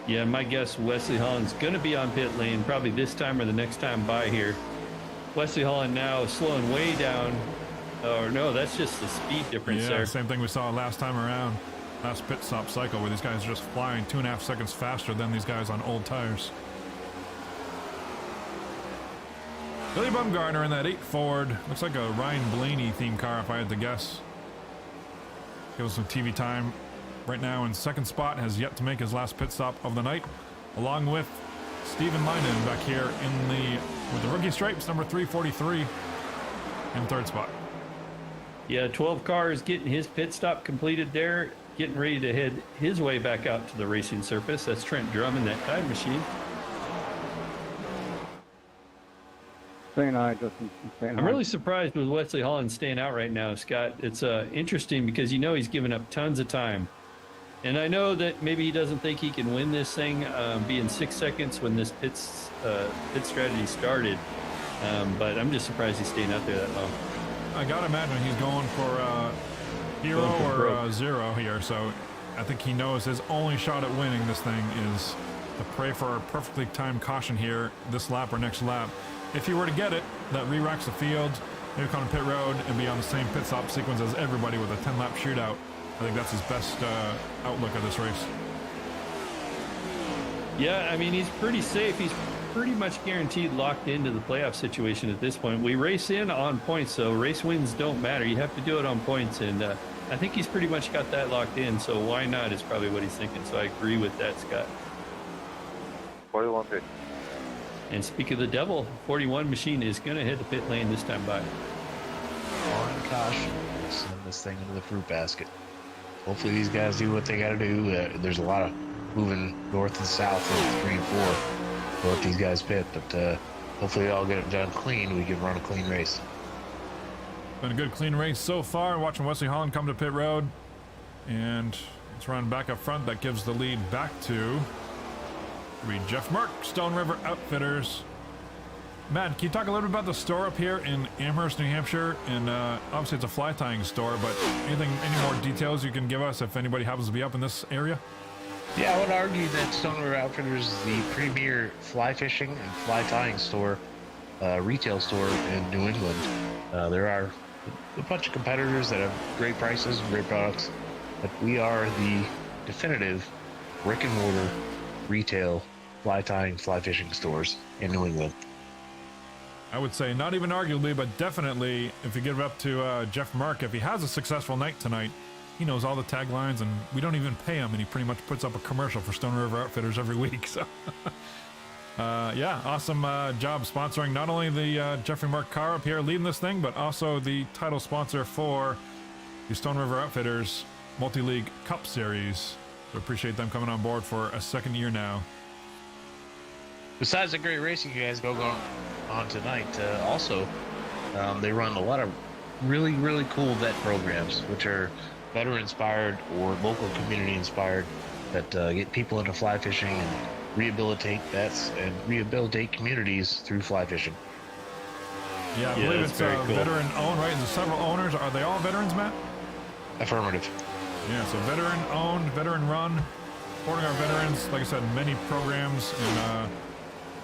Yeah, my guess Wesley Holland's going to be on pit lane probably this time or the next time by here. Wesley Holland now slowing way down. Or no, that's just the speed difference Yeah, there. same thing we saw last time around. Last pit stop cycle where these guys are just flying 2.5 seconds faster than these guys on old tires. Billy Bumgarner in that 8 Ford. Looks like a Ryan Blaney themed car if I had to guess. Give us some TV time. Right now in second spot, has yet to make his last pit stop of the night, along with Steven Leinen back here with the rookie stripes, number 343 in third spot. Yeah, 12 cars getting his pit stop completed there, getting ready to head his way back out to the racing surface. That's Trent Drum in that time machine. Saying hi, Justin. Saying I'm hi. really surprised with Wesley Holland staying out right now, Scott. It's interesting because he's given up tons of time. And I know that maybe he doesn't think he can win this thing, being 6 seconds when this pit strategy started. But I'm just surprised he's staying out there that long. I gotta imagine he's going for hero Going for or broke. zero here, so I think he knows his only shot at winning this thing is to pray for a perfectly timed caution here this lap or next lap. If he were to get it, that re-racks the field, maybe come to pit road and be on the same pit stop sequence as everybody with a 10-lap shootout. I think that's his best outlook of this race. Yeah, I mean, he's pretty safe. He's pretty much guaranteed locked into the playoff situation at this point. We race in on points, so race wins don't matter. You have to do it on points, and I think he's pretty much got that locked in, so why not is probably what he's thinking. So I agree with that, Scott. 41 pit. And speak of the devil, 41 machine is going to hit the pit lane this time by. On caution. Send this thing into the fruit basket. Hopefully these guys do what they got to do. There's a lot of moving north and south in 3 and 4 to let these guys pit, but hopefully they all get it done clean. We can run a clean race. Been a good clean race so far. Watching Wesley Holland come to pit road, and it's running back up front. That gives the lead back to Jeff Merck, Stone River Outfitters. Matt, can you talk a little bit about the store up here in Amherst, New Hampshire? And obviously it's a fly tying store, but any more details you can give us if anybody happens to be up in this area? Yeah, I would argue that Stone River Outfitters is the premier fly fishing and fly tying store, retail store in New England. There are a bunch of competitors that have great prices and great products, but we are the definitive brick and mortar retail fly tying, fly fishing stores in New England. I would say not even arguably, but definitely if you give it up to Jeff Mark, if he has a successful night tonight, he knows all the taglines and we don't even pay him, and he pretty much puts up a commercial for Stone River Outfitters every week. So yeah, awesome job sponsoring not only the Jeffrey Mark car up here leading this thing, but also the title sponsor for the Stone River Outfitters Multi-League Cup Series. So appreciate them coming on board for a second year now. Besides the great racing you guys go on tonight, also they run a lot of really, really cool vet programs, which are veteran-inspired or local community-inspired, that get people into fly fishing and rehabilitate vets and rehabilitate communities through fly fishing. Yeah, I believe that's it's very cool. veteran-owned, right? There's several owners. Are they all veterans, Matt? Affirmative. Yeah, so veteran-owned, veteran-run, supporting our veterans. Like I said, many programs, and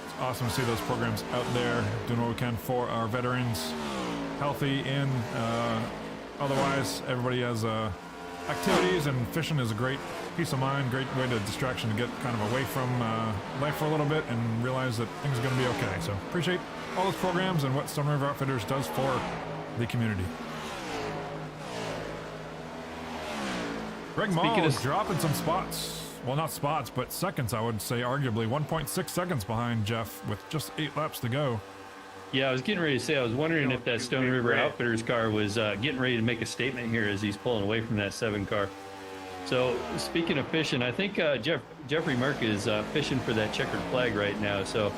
it's awesome to see those programs out there doing what we can for our veterans, healthy and otherwise. Everybody has activities, and fishing is a great peace of mind, great way to distraction to get kind of away from life for a little bit and realize that things are going to be okay. So appreciate all those programs and what Stone River Outfitters does for the community. Greg Maul is dropping some spots. Well, not spots, but seconds, I would say, arguably. 1.6 seconds behind Jeff with just 8 laps to go. Yeah, I was getting ready to say, I was wondering if that Stone River Outfitters car was getting ready to make a statement here as he's pulling away from that 7 car. So, speaking of fishing, I think Jeffrey Merck is fishing for that checkered flag right now. So,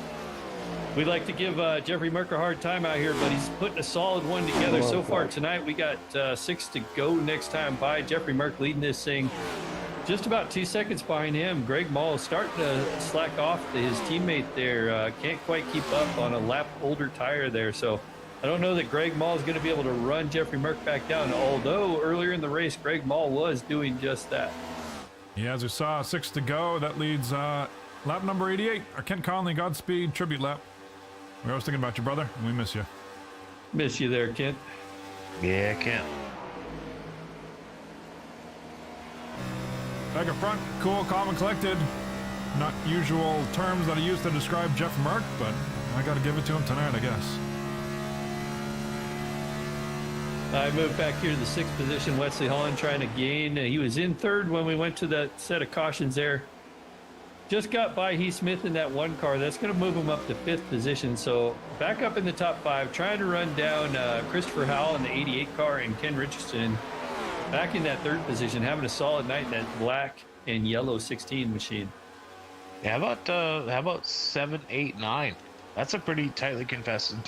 we'd like to give Jeffrey Merck a hard time out here, but he's putting a solid one together so far tonight. We got 6 to go next time by. Jeffrey Merck leading this thing just about 2 seconds behind him. Greg Mall is starting to slack off his teammate there. Can't quite keep up on a lap older tire there. So I don't know that Greg Mall is going to be able to run Jeffrey Merck back down, although earlier in the race, Greg Mall was doing just that. Yeah, as we saw, 6 to go. That leads lap number 88, our Kent Conley Godspeed tribute lap. We're always thinking about you, brother, and we miss you. Miss you there, Kent. Yeah, Kent. Back up front, cool, calm, and collected. Not usual terms that I used to describe Jeff Merck, but I got to give it to him tonight, I guess. I moved back here to the 6th position. Wesley Holland trying to gain. He was in 3rd when we went to that set of cautions there. Just got by Heath Smith in that one car. That's going to move him up to 5th position. So back up in the top 5, trying to run down Christopher Howell in the 88 car and Ken Richardson back in that 3rd position, having a solid night in that black and yellow 16 machine. Yeah, how about 7, 8, 9? That's a pretty tightly contested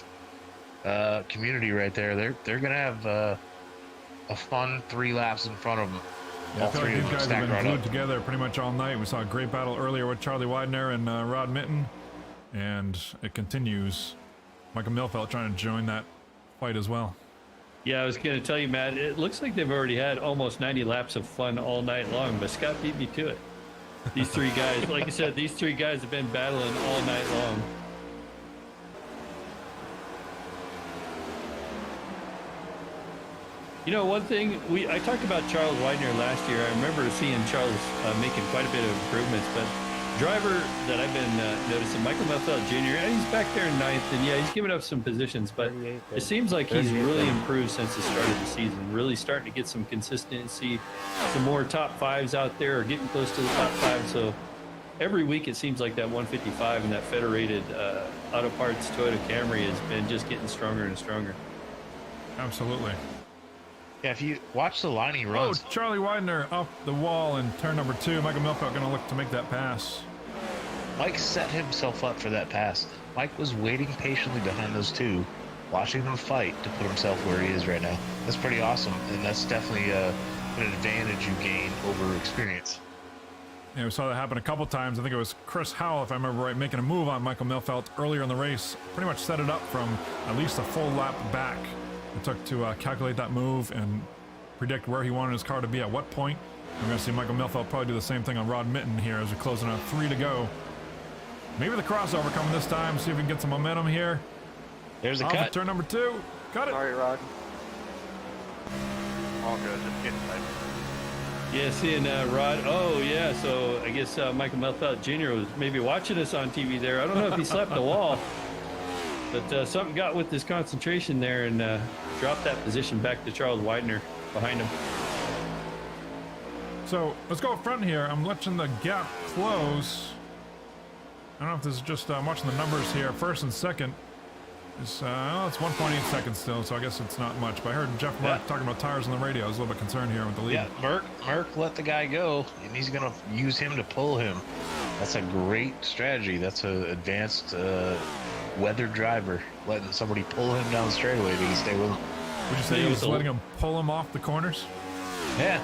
community right there. They're gonna have a fun 3 laps in front of them. Yeah, All I feel 3 like of these them guys have stacked been right glued up. together pretty much all night. We saw a great battle earlier with Charlie Widener and Rod Mitten, and it continues. Michael Milfeld trying to join that fight as well. Yeah, I was going to tell you, Matt, it looks like they've already had almost 90 laps of fun all night long, but Scott beat me to it. These 3 guys, like I said, these 3 guys have been battling all night long. You know, one thing, I talked about Charles Widener last year. I remember seeing Charles making quite a bit of improvements, but driver that I've been noticing, Michael Melfeld Jr., he's back there in 9th, and yeah, he's given up some positions, but it seems like he's really improved since the start of the season, really starting to get some consistency, some more top 5s out there, or getting close to the top 5, so every week it seems like that 155 and that federated auto parts Toyota Camry has been just getting stronger and stronger. Absolutely. Yeah, if you watch the line he runs. Oh, Charlie Widener off the wall in turn number 2. Michael Milfeld going to look to make that pass. Mike set himself up for that pass. Mike was waiting patiently behind those 2, watching them fight to put himself where he is right now. That's pretty awesome, and that's definitely an advantage you gain over experience. Yeah, we saw that happen a couple times. I think it was Chris Howell, if I remember right, making a move on Michael Milfeld earlier in the race. Pretty much set it up from at least a full lap back. It took to calculate that move and predict where he wanted his car to be at what point. We're going to see Michael Milfeld probably do the same thing on Rod Mitten here as we're closing on 3 to go. Maybe the crossover coming this time. See if we can get some momentum here. There's a Off cut. of turn number 2. Got it. Sorry, Rod. All good. Just getting tight. Yeah, seeing Rod. Oh, yeah. So I guess Michael Melfeld Jr. was maybe watching us on TV there. I don't know if he slapped the wall, but something got with his concentration there and dropped that position back to Charles Widener behind him. So let's go up front here. I'm watching the gap close. I don't know if this is just I'm watching the numbers here. First and second. It's 1.8 seconds still, so I guess it's not much. But I heard Jeff Merck talking about tires on the radio. I was a little bit concerned here with the lead. Yeah, Merck let the guy go, and he's going to use him to pull him. That's a great strategy. That's an advanced weather driver, letting somebody pull him down the straightaway to he stay with him. Would you say he was letting him pull him off the corners? Yeah,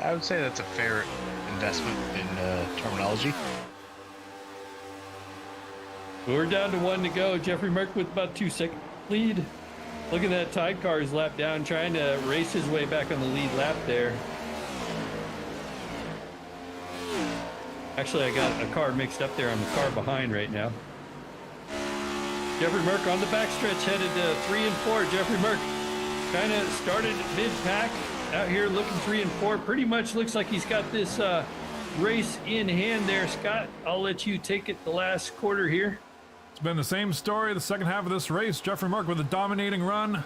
I would say that's a fair investment in terminology. We're down to 1 to go. Jeffrey Merck with about 2 second lead. Look at that Tide Cars lap down, trying to race his way back on the lead lap there. Actually, I got a car mixed up there. I'm a car behind right now. Jeffrey Merck on the backstretch, headed to 3 and 4. Jeffrey Merck kind of started mid-pack out here looking 3 and 4. Pretty much looks like he's got this race in hand there. Scott, I'll let you take it the last quarter here. It's been the same story the second half of this race. Jeffrey Merck with a dominating run.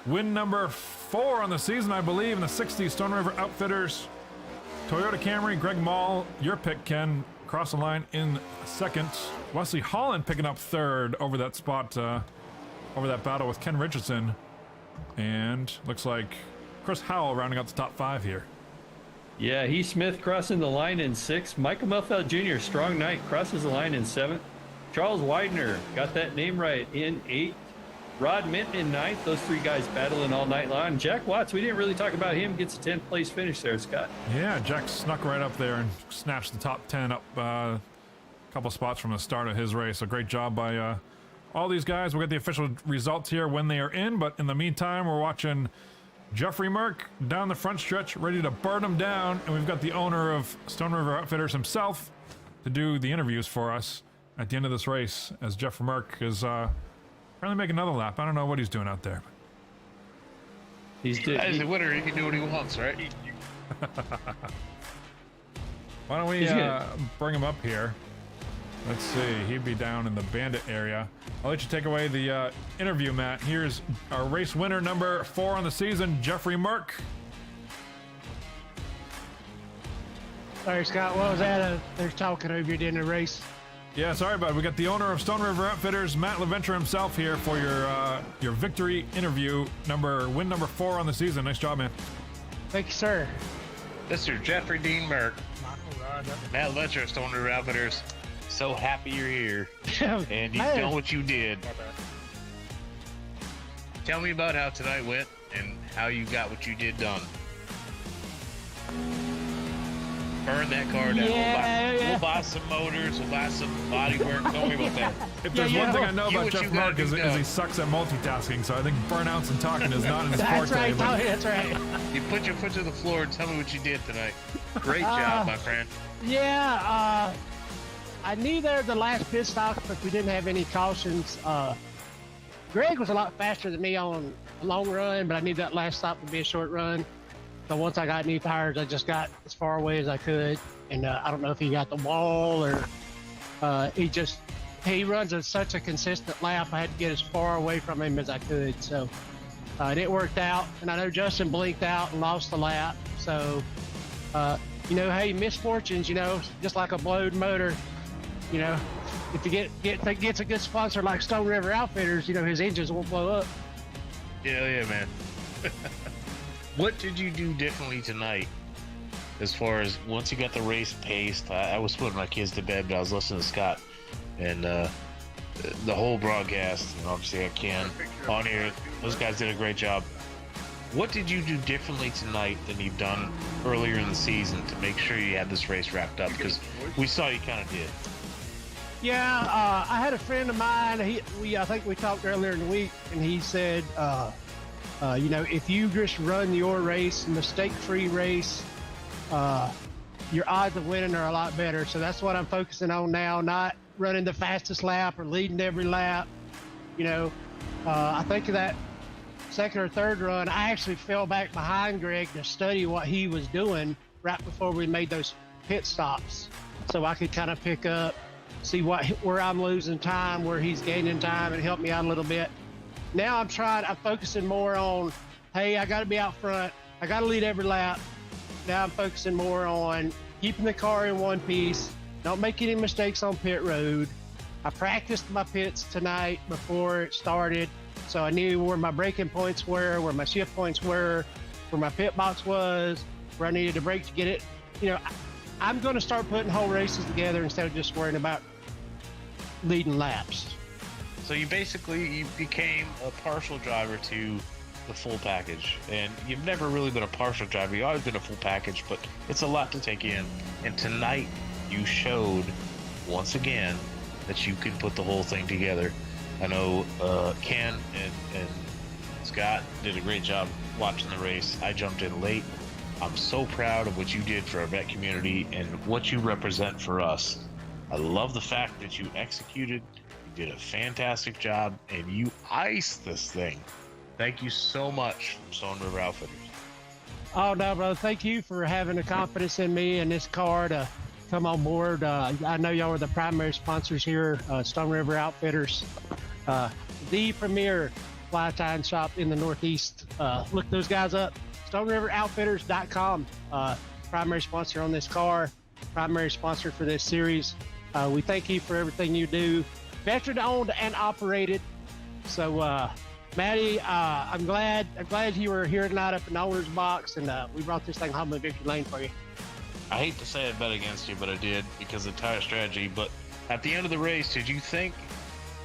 Win number 4 on the season, I believe, in the 60 Stone River Outfitters. Toyota Camry, Greg Mall, your pick, Ken, cross the line in second. Wesley Holland picking up 3rd over that spot, over that battle with Ken Richardson. And looks like Chris Howell rounding out the top 5 here. Yeah, Heath Smith crossing the line in 6th. Michael Melfeld Jr., strong night, crosses the line in 7th. Charles Widener got that name right in 8th. Rod Minton in ninth. Those three guys battling all night long. Jack Watts, we didn't really talk about him, gets a 10th place finish there, Scott. Yeah, Jack snuck right up there and snatched the top 10 up a couple spots from the start of his race. So great job by all these guys. We'll get the official results here when they are in, but in the meantime, we're watching Jeffrey Merck down the front stretch, ready to burn him down, and we've got the owner of Stone River Outfitters himself to do the interviews for us at the end of this race, as Jeffrey Merck is apparently making another lap. I don't know what he's doing out there. He's As a winner, he can do what he wants, right? Why don't we bring him up here? Let's see. He'd be down in the bandit area. I'll let you take away the interview, Matt. Here's our race winner number 4 on the season, Jeffrey Merck. Sorry, Scott. What was that? They're talking over you during the race. Yeah, sorry, bud. We got the owner of Stone River Outfitters, Matt LaVenture himself, here for your victory interview, win number 4 on the season. Nice job, man. Thank you, sir. Mr. Jeffrey Dean Merck, Matt Letcher of Stone River Outfitters. So happy you're here, and you've done what you did. Tell me about how tonight went and how you got what you did done. Burn that car down. We'll buy some motors. We'll buy some body work. Don't worry about that. If there's one thing I know about Jeff Merck is he sucks at multitasking, so I think burnouts and talking is not his forte. That's right, Tony, that's right. You put your foot to the floor and tell me what you did tonight. Great job, my friend. Yeah, I knew there the last pit stop, but we didn't have any cautions. Greg was a lot faster than me on a long run, but I knew that last stop would be a short run. So once I got new tires, I just got as far away as I could. And I don't know if he got the wall or he runs at such a consistent lap. I had to get as far away from him as I could. So it worked out. And I know Justin blinked out and lost the lap. So, hey, misfortunes, just like a blowed motor, if you gets a good sponsor like Stone River Outfitters, his engines won't blow up. Yeah, man. What did you do differently tonight? As far as once you got the race paced, I was putting my kids to bed, but I was listening to Scott and the whole broadcast, and obviously I Ken on here. Those guys did a great job. What did you do differently tonight than you've done earlier in the season to make sure you had this race wrapped up? Because we saw you kind of did. Yeah, I had a friend of mine. I think we talked earlier in the week, and he said, if you just run your race, mistake-free race, your odds of winning are a lot better. So that's what I'm focusing on now, not running the fastest lap or leading every lap. I think of that second or third run, I actually fell back behind Greg to study what he was doing right before we made those pit stops, so I could kind of pick up, see where I'm losing time, where he's gaining time, and help me out a little bit. Now I'm focusing more on, hey, I got to be out front. I got to lead every lap. Now I'm focusing more on keeping the car in one piece. Don't make any mistakes on pit road. I practiced my pits tonight before it started, so I knew where my braking points were, where my shift points were, where my pit box was, where I needed to brake to get it. I'm going to start putting whole races together instead of just worrying about leading laps. So you became a partial driver to the full package, and you've never really been a partial driver. You've always been a full package, but it's a lot to take in. And tonight you showed once again that you can put the whole thing together. I know Ken and Scott did a great job watching the race. I jumped in late. I'm so proud of what you did for our vet community and what you represent for us. I love the fact that you executed. You did a fantastic job, and you iced this thing. Thank you so much from Stone River Outfitters. Oh, no, brother. Thank you for having the confidence in me and this car to come on board. I know y'all are the primary sponsors here, Stone River Outfitters, the premier fly tying shop in the Northeast. Look those guys up. StoneRiverOutfitters.com. Primary sponsor on this car, primary sponsor for this series. We thank you for everything you do. Veteran owned and operated. So, Maddie, I'm glad you were here tonight up in the owner's box, and we brought this thing home in victory lane for you. I hate to say I bet against you, but I did because of tire strategy. But at the end of the race, did you think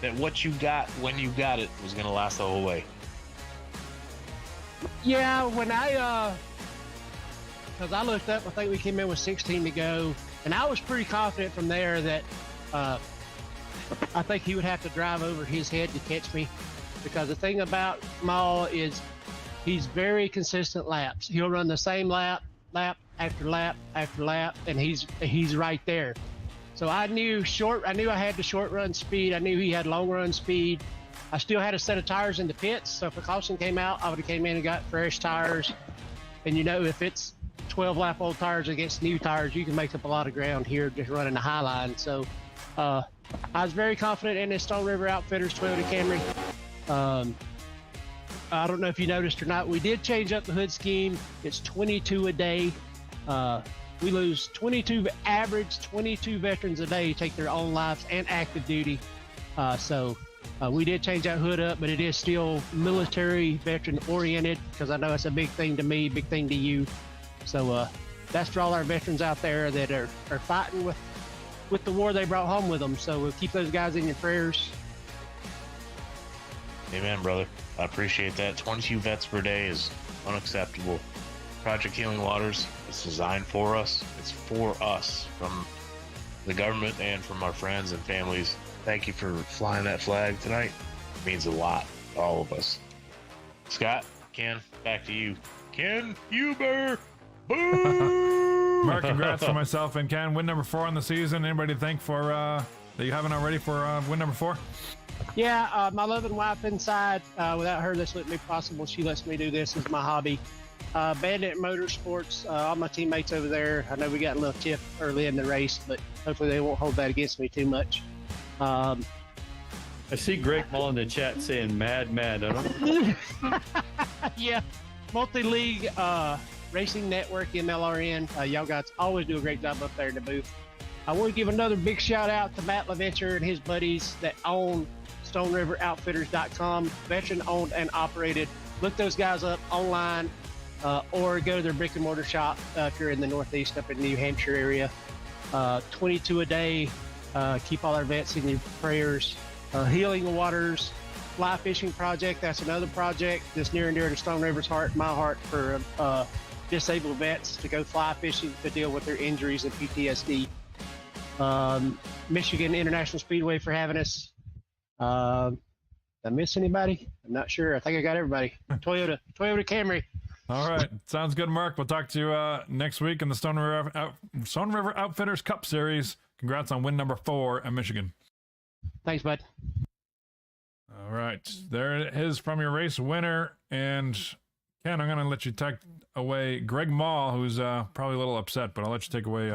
that what you got when you got it was going to last the whole way? Yeah, when because I looked up, I think we came in with 16 to go, and I was pretty confident from there that I think he would have to drive over his head to catch me, because the thing about Maul is he's very consistent laps. He'll run the same lap after lap after lap, and he's right there. So I knew I had the short run speed. I knew he had long run speed. I still had a set of tires in the pits, so if a caution came out, I would have came in and got fresh tires. And if it's 12 lap old tires against new tires, you can make up a lot of ground here just running the high line. So I was very confident in this Stone River Outfitters Toyota Camry. I don't know if you noticed or not, we did change up the hood scheme. It's 22 a day. We lose 22 veterans a day take their own lives and active duty. So we did change that hood up, but it is still military veteran oriented, because I know it's a big thing to me, big thing to you. So that's for all our veterans out there that are fighting with the war they brought home with them. So we'll keep those guys in your prayers. Amen, brother. I appreciate that. 22 vets per day is unacceptable. Project Healing Waters is designed for us. It's for us, from the government and from our friends and families. Thank you for flying that flag tonight. It means a lot to all of us. Scott, Ken, back to you. Ken Huber! Boo! Mark, congrats to myself and Ken. Win number 4 on the season. Anybody to thank for that you haven't already for win number 4? Yeah, my loving wife inside. Without her, this wouldn't be possible. She lets me do this as my hobby. Bandit Motorsports, all my teammates over there. I know we got a little tip early in the race, but hopefully they won't hold that against me too much. I see Greg Mull in the chat saying mad. I don't Yeah, multi-league racing network, MLRN. Y'all guys always do a great job up there in the booth. I want to give another big shout out to Matt LaVenture and his buddies that own StoneRiverOutfitters.com, veteran owned and operated. Look those guys up online, or go to their brick and mortar shop if you're in the Northeast, up in the New Hampshire area. 22 a day. Keep all our vets in your prayers. Healing Waters Fly Fishing Project. That's another project that's near and dear to Stone River's heart and my heart, for disabled vets to go fly fishing to deal with their injuries and PTSD. Michigan International Speedway for having us. Did I miss anybody? I'm not sure. I think I got everybody. Toyota Camry. All right, sounds good, Mark. We'll talk to you next week in the Stone River Outfitters Cup Series. Congrats on win number 4 at Michigan. Thanks, bud. All right, there it is from your race winner. And Ken, I'm going to let you take away Greg Mall, who's probably a little upset, but I'll let you take away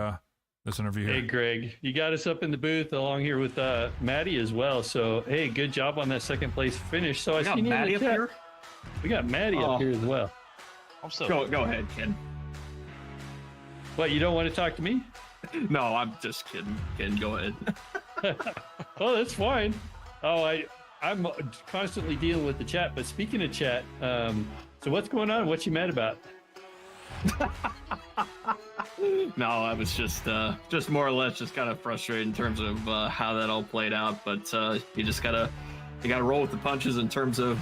this interview here. Hey, Greg, you got us up in the booth along here with Maddie as well. So, hey, good job on that second place finish. So I see Maddie up here. We got Maddie up here as well. Go ahead, Ken. What, you don't want to talk to me? No, I'm just kidding. Ken, go ahead. Well, that's fine. I'm constantly dealing with the chat. But speaking of chat, so what's going on? What you mad about? No, I was just more or less just kind of frustrated in terms of how that all played out. But you gotta roll with the punches in terms of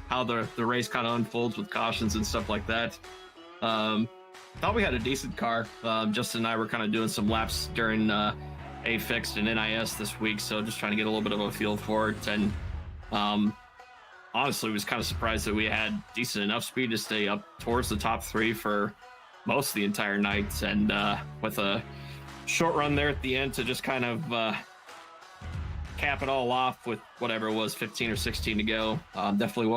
how the race kind of unfolds with cautions and stuff like that. Thought we had a decent car. Justin and I were kind of doing some laps during A Fixed and NIS this week, so just trying to get a little bit of a feel for it. And honestly, was kind of surprised that we had decent enough speed to stay up towards the top 3 for most of the entire night, and with a short run there at the end to just kind of cap it all off with whatever it was, 15 or 16 to go. Definitely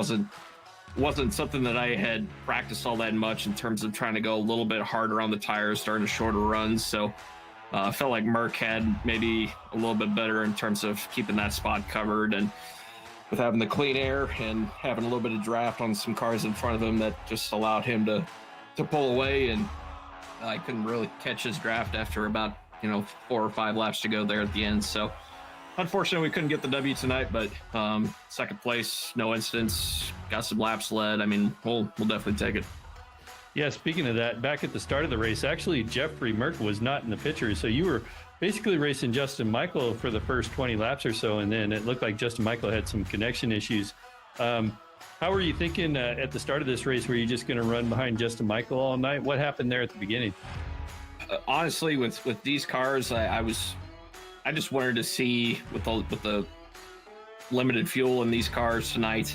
wasn't something that I had practiced all that much in terms of trying to go a little bit harder on the tires during the shorter runs. So I felt like Merck had maybe a little bit better in terms of keeping that spot covered, and with having the clean air and having a little bit of draft on some cars in front of him, that just allowed him to pull away. And I couldn't really catch his draft after about 4 or 5 laps to go there at the end. So unfortunately, we couldn't get the W tonight, but second place, no incidents, got some laps led. I mean, we'll definitely take it. Yeah, speaking of that, back at the start of the race, actually, Jeffrey Merck was not in the picture, so you were basically racing Justin Michael for the first 20 laps or so, and then it looked like Justin Michael had some connection issues. How were you thinking at the start of this race? Were you just going to run behind Justin Michael all night? What happened there at the beginning? Honestly, with these cars, I just wanted to see with the limited fuel in these cars tonight,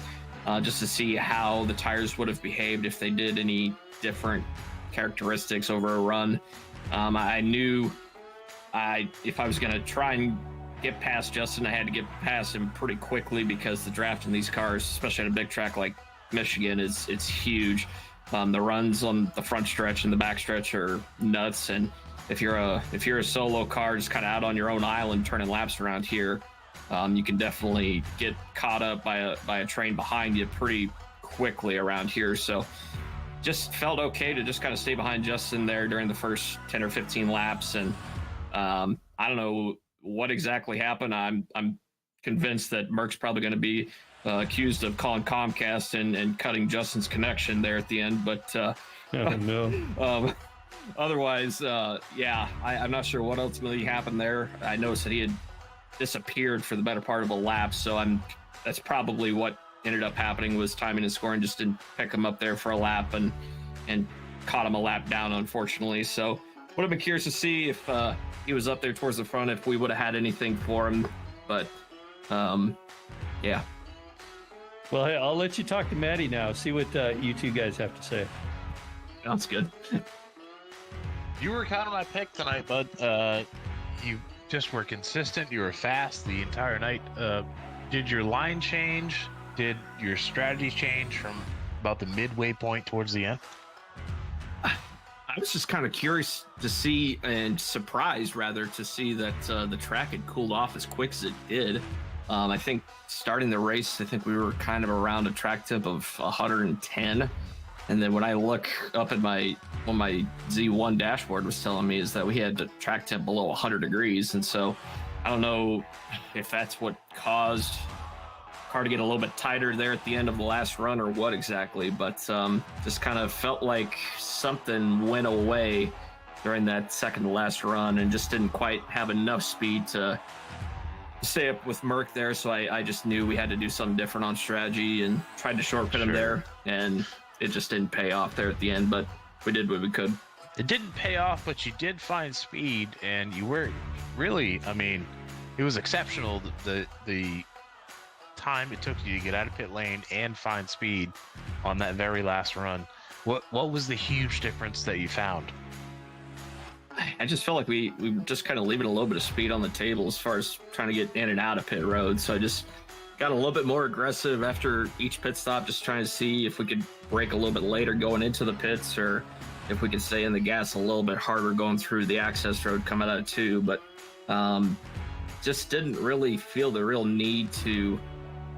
just to see how the tires would have behaved if they did any different characteristics over a run. I knew if I was going to try and get past Justin, I had to get past him pretty quickly because the draft in these cars, especially on a big track like Michigan, it's huge. The runs on the front stretch and the back stretch are nuts, and if you're a solo car just kind of out on your own island turning laps around here, you can definitely get caught up by a train behind you pretty quickly around here. So just felt okay to just kind of stay behind Justin there during the first 10 or 15 laps, and I don't know what exactly happened. I'm convinced that Merck's probably going to be accused of calling Comcast and cutting Justin's connection there at the end, but oh, no. Otherwise, I'm not sure what ultimately happened there. I noticed that he had disappeared for the better part of a lap, so that's probably what ended up happening, was timing and scoring just didn't pick him up there for a lap and caught him a lap down, unfortunately. So would have been curious to see if he was up there towards the front, if we would have had anything for him, but yeah. Well, hey, I'll let you talk to Maddie now. See what you two guys have to say. Sounds good. You were kind of my pick tonight, bud. You just were consistent. You were fast the entire night. Did your line change? Did your strategy change from about the midway point towards the end? I was just kind of curious to see, and surprised rather, to see that the track had cooled off as quick as it did. I think starting the race, I think we were kind of around a track temp of 110. And then when I look up at what my Z1 dashboard was telling me is that we had the track temp below 100 degrees. And so I don't know if that's what caused the car to get a little bit tighter there at the end of the last run or what exactly, but just kind of felt like something went away during that second to last run and just didn't quite have enough speed to stay up with Merck there. So I just knew we had to do something different on strategy and tried to short pit him there, and it just didn't pay off there at the end, but we did what we could. It didn't pay off, but you did find speed, and you were really, I mean, it was exceptional, the time it took you to get out of pit lane and find speed on that very last run. What was the huge difference that you found? I just felt like we just kind of leaving a little bit of speed on the table as far as trying to get in and out of pit road. So I just got a little bit more aggressive after each pit stop, just trying to see if we could brake a little bit later going into the pits, or if we could stay in the gas a little bit harder going through the access road coming out of 2. But just didn't really feel the real need to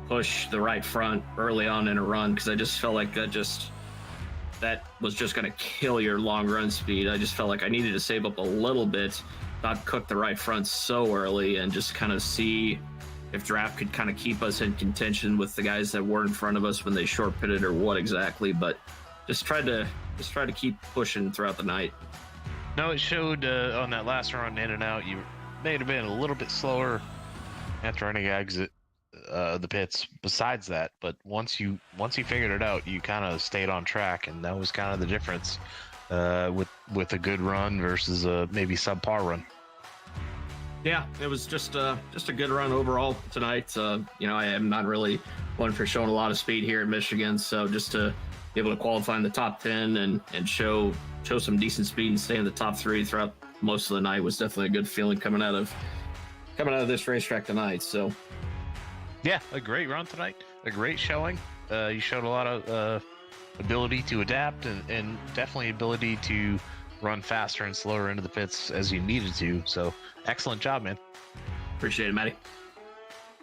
push the right front early on in a run, because I just felt like that was just going to kill your long run speed. I just felt like I needed to save up a little bit, not cook the right front so early, and just kind of see if draft could kind of keep us in contention with the guys that were in front of us when they short pitted or what exactly. But just tried to keep pushing throughout the night. No, it showed on that last run in and out. You may have been a little bit slower after any exit the pits besides that, but once you figured it out, you kind of stayed on track, and that was kind of the difference with a good run versus a maybe subpar run. Yeah, it was just a good run overall tonight. I am not really one for showing a lot of speed here in Michigan, so just to be able to qualify in the top 10 and show some decent speed and stay in the top 3 throughout most of the night was definitely a good feeling coming out of this racetrack tonight. So yeah, a great run tonight, a great showing. You showed a lot of ability to adapt and definitely ability to run faster and slower into the pits as you needed to. So excellent job, man. Appreciate it, Matty.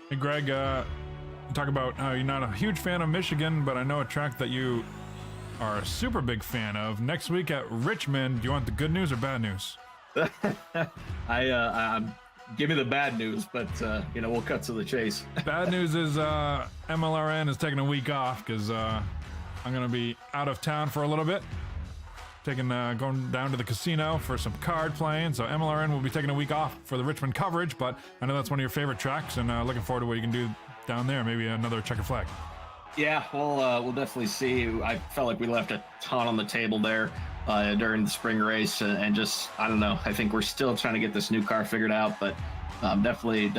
Hey, Greg, talk about how you're not a huge fan of Michigan, but I know a track that you are a super big fan of. Next week at Richmond, do you want the good news or bad news? Give me the bad news, but we'll cut to the chase. Bad news is MLRN is taking a week off because I'm going to be out of town for a little bit. going down to the casino for some card playing. So MLRN will be taking a week off for the Richmond coverage, but I know that's one of your favorite tracks, and looking forward to what you can do down there. Maybe another checkered flag. Yeah, we'll definitely see. I felt like we left a ton on the table there during the spring race, and just, I don't know. I think we're still trying to get this new car figured out, but definitely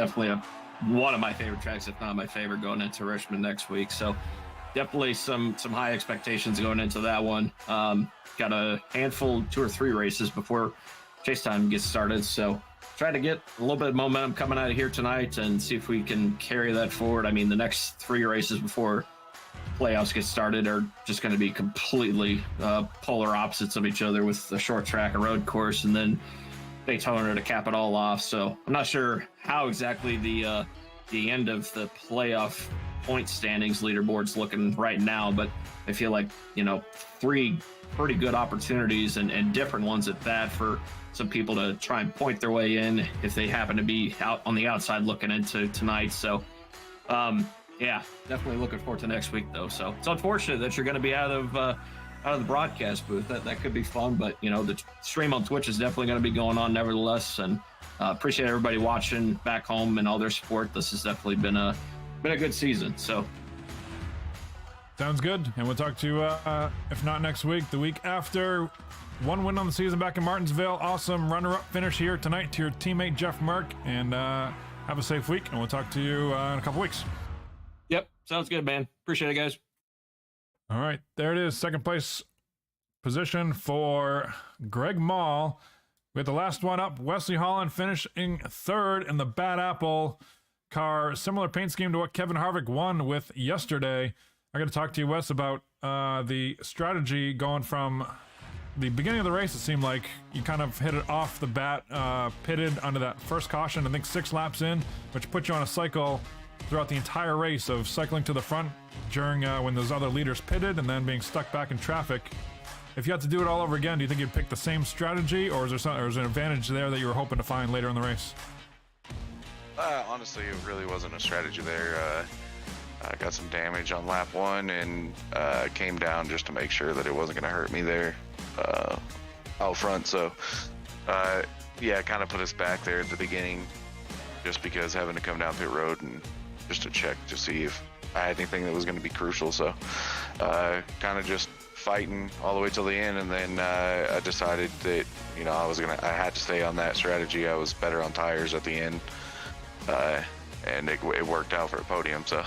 one of my favorite tracks, if not my favorite, going into Richmond next week. So definitely some high expectations going into that one. Got a handful, 2 or 3 races before chase time gets started. So try to get a little bit of momentum coming out of here tonight and see if we can carry that forward. I mean, the next 3 races before playoffs get started are just going to be completely polar opposites of each other, with a short track, a road course, and then Daytona to cap it all off. So I'm not sure how exactly the end of the playoff point standings leaderboard's looking right now, but I feel like, 3 pretty good opportunities and different ones at that for some people to try and point their way in if they happen to be out on the outside looking into tonight. So yeah, definitely looking forward to next week though. So it's unfortunate that you're going to be out of the broadcast booth. That could be fun, but the stream on Twitch is definitely going to be going on nevertheless, and appreciate everybody watching back home and all their support. This has definitely been a good season. So sounds good, and we'll talk to you if not next week, the week after. 1 win on the season back in Martinsville. Awesome runner-up finish here tonight to your teammate Jeff Merck, and have a safe week, and we'll talk to you in a couple weeks. Yep, sounds good, man. Appreciate it, guys. All right, there it is. Second place position for Greg Mall. We had the last one up. Wesley Holland finishing 3rd in the Bad Apple car. Similar paint scheme to what Kevin Harvick won with yesterday. I got to talk to you, Wes, about the strategy going from the beginning of the race. It seemed like you kind of hit it off the bat, pitted under that first caution, I think 6 laps in, which put you on a cycle throughout the entire race of cycling to the front during when those other leaders pitted and then being stuck back in traffic. If you had to do it all over again, do you think you'd pick the same strategy, or is there an advantage there that you were hoping to find later in the race? Honestly, it really wasn't a strategy there. I got some damage on lap 1 and came down just to make sure that it wasn't going to hurt me there out front. So, yeah, kind of put us back there at the beginning just because having to come down pit road and just to check to see if I had anything that was going to be crucial. So, kind of just fighting all the way till the end, and then I decided that I had to stay on that strategy. I was better on tires at the end, and it worked out for a podium. So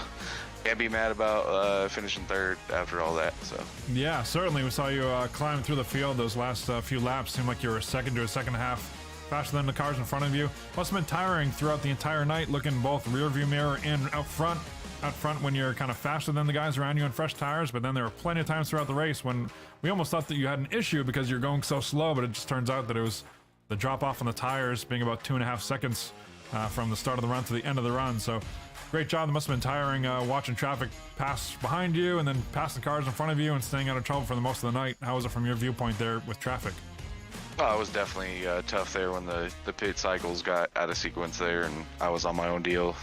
can't be mad about finishing 3rd after all that. So yeah, certainly we saw you climbing through the field those last few laps. Seemed like you were a second to a second and a half faster than the cars in front of you. Must have been tiring throughout the entire night, looking both rear view mirror and out front when you're kind of faster than the guys around you on fresh tires. But then there were plenty of times throughout the race when we almost thought that you had an issue because you're going so slow, but it just turns out that it was the drop off on the tires being about 2.5 seconds from the start of the run to the end of the run. So great job. It must have been tiring watching traffic pass behind you and then pass the cars in front of you and staying out of trouble for the most of the night. How was it from your viewpoint there with traffic? It was definitely tough there when the pit cycles got out of sequence there, and I was on my own deal.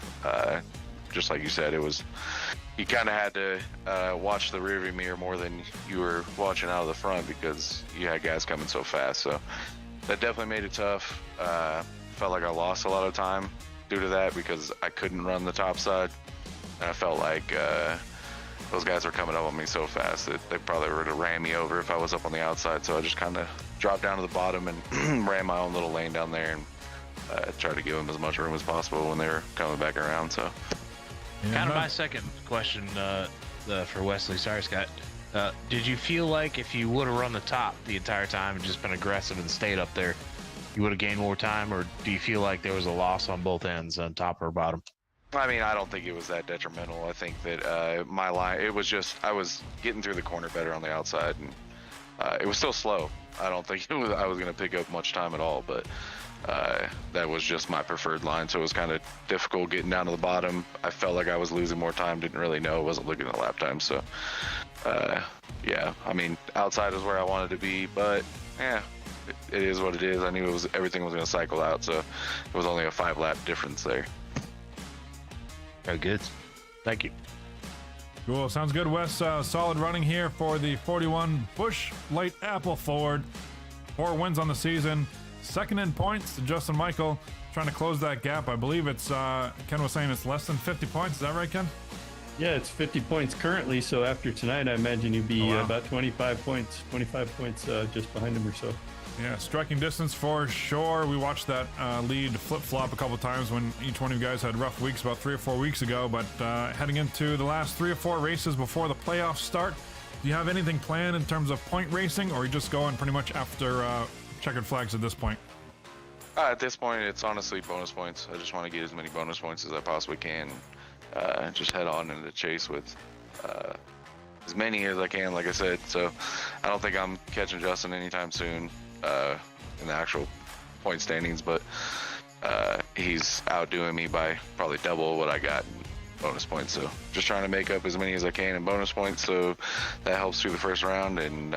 Just like you said, you kind of had to watch the rearview mirror more than you were watching out of the front because you had guys coming so fast. So that definitely made it tough. Felt like I lost a lot of time due to that because I couldn't run the top side. And I felt like those guys were coming up on me so fast that they probably would have ran me over if I was up on the outside. So I just kind of dropped down to the bottom and ran my own little lane down there and tried to give them as much room as possible when they were coming back around. So kind of my second question for Wesley. Sorry, Scott. Did you feel like if you would have run the top the entire time and just been aggressive and stayed up there, you would have gained more time, or do you feel like there was a loss on both ends, on top or bottom? I mean, I don't think it was that detrimental. I think that my line, it was just, I was getting through the corner better on the outside, and it was still slow. I don't think I was going to pick up much time at all, but that was just my preferred line, so it was kind of difficult getting down to the bottom. I felt like I was losing more time, didn't really know, wasn't looking at lap time, so yeah, I mean, outside is where I wanted to be, but yeah, it is what it is. I knew everything was going to cycle out, so it was only a 5-lap difference there. Oh, good. Thank you. Cool. Sounds good, Wes. Solid running here for the 41 Bush Light Apple Ford. 4 wins on the season. Second in points to Justin Michael. Trying to close that gap. I believe it's, Ken was saying it's less than 50 points. Is that right, Ken? Yeah, it's 50 points currently. So after tonight, I imagine you'd be about 25 points just behind him or so. Yeah, striking distance for sure. We watched that lead flip-flop a couple of times when each one of you guys had rough weeks about 3 or 4 weeks ago. But heading into the last 3 or 4 races before the playoffs start, do you have anything planned in terms of point racing, or are you just going pretty much after checkered flags at this point? At this point, it's honestly bonus points. I just want to get as many bonus points as I possibly can. Just head on into the chase with as many as I can, like I said. So I don't think I'm catching Justin anytime soon in the actual point standings, but he's outdoing me by probably double what I got in bonus points. So just trying to make up as many as I can in bonus points, so that helps through the first round, and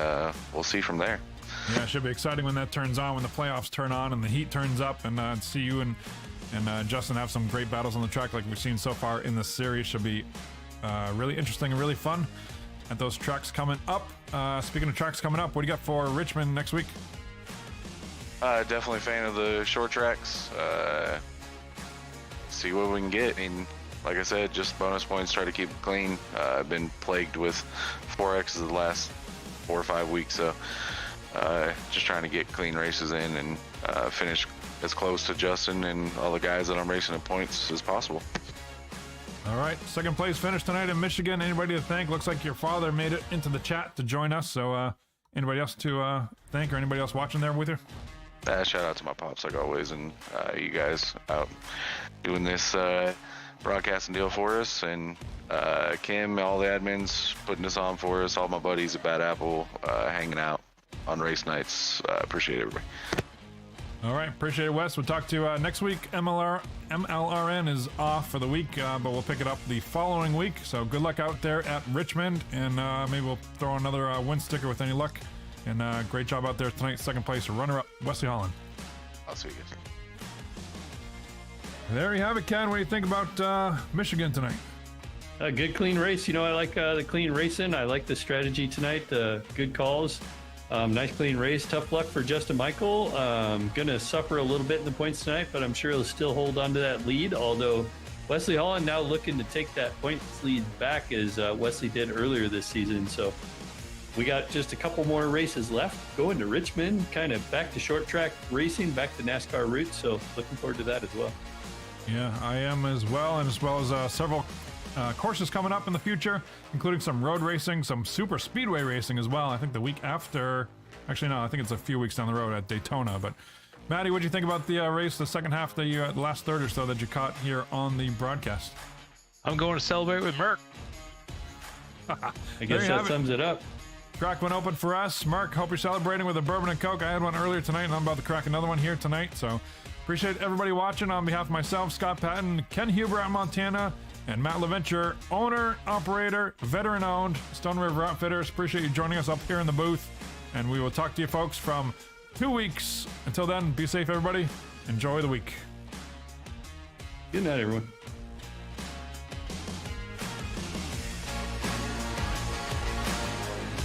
we'll see from there. Yeah, it should be exciting when that turns on, when the playoffs turn on and the heat turns up, and see you and Justin have some great battles on the track like we've seen so far in this series. Should be really interesting and really fun at those tracks coming up. Speaking of tracks coming up, what do you got for Richmond next week? Definitely a fan of the short tracks. See what we can get. I mean, like I said, just bonus points, try to keep it clean. I've been plagued with 4Xs the last 4 or 5 weeks, so just trying to get clean races in and finish as close to Justin and all the guys that I'm racing at points as possible. All right, second place finish tonight in Michigan. Anybody to thank? Looks like your father made it into the chat to join us, so anybody else to thank, or anybody else watching there with you? Shout out to my pops like always, and you guys out doing this broadcasting deal for us, and Kim, all the admins putting this on for us, all my buddies at Bad Apple hanging out on race nights. Appreciate everybody. All right, appreciate it, Wes. We'll talk to you next week. MLRN is off for the week, but we'll pick it up the following week. So good luck out there at Richmond, and maybe we'll throw another win sticker with any luck. And great job out there tonight. Second place, runner-up, Wesley Holland. I'll see you guys. There you have it, Ken. What do you think about Michigan tonight? A good, clean race. You know, I like the clean racing. I like the strategy tonight. Good calls. Nice, clean race. Tough luck for Justin Michael. Gonna suffer a little bit in the points tonight, but I'm sure he'll still hold on to that lead. Although Wesley Holland now looking to take that points lead back as Wesley did earlier this season. So we got just a couple more races left. Going to Richmond, kind of back to short track racing, back to NASCAR roots. So looking forward to that as well. Yeah, I am as well, and as well as several courses coming up in the future, including some road racing, some super speedway racing as well. I think the week after, actually no, I think it's a few weeks down the road at Daytona. But Maddie, what do you think about the race, the second half, the last third or so that you caught here on the broadcast? I'm going to celebrate with Merck. I guess that sums it up. Track one open for us. Mark, hope you're celebrating with a bourbon and Coke. I had one earlier tonight, and I'm about to crack another one here tonight. So appreciate everybody watching. On behalf of myself, Scott Patton, Ken Huber out in Montana, and Matt LaVenture, owner, operator, veteran-owned Stone River Outfitters. Appreciate you joining us up here in the booth, and we will talk to you folks from 2 weeks. Until then, be safe, everybody. Enjoy the week. Good night, everyone.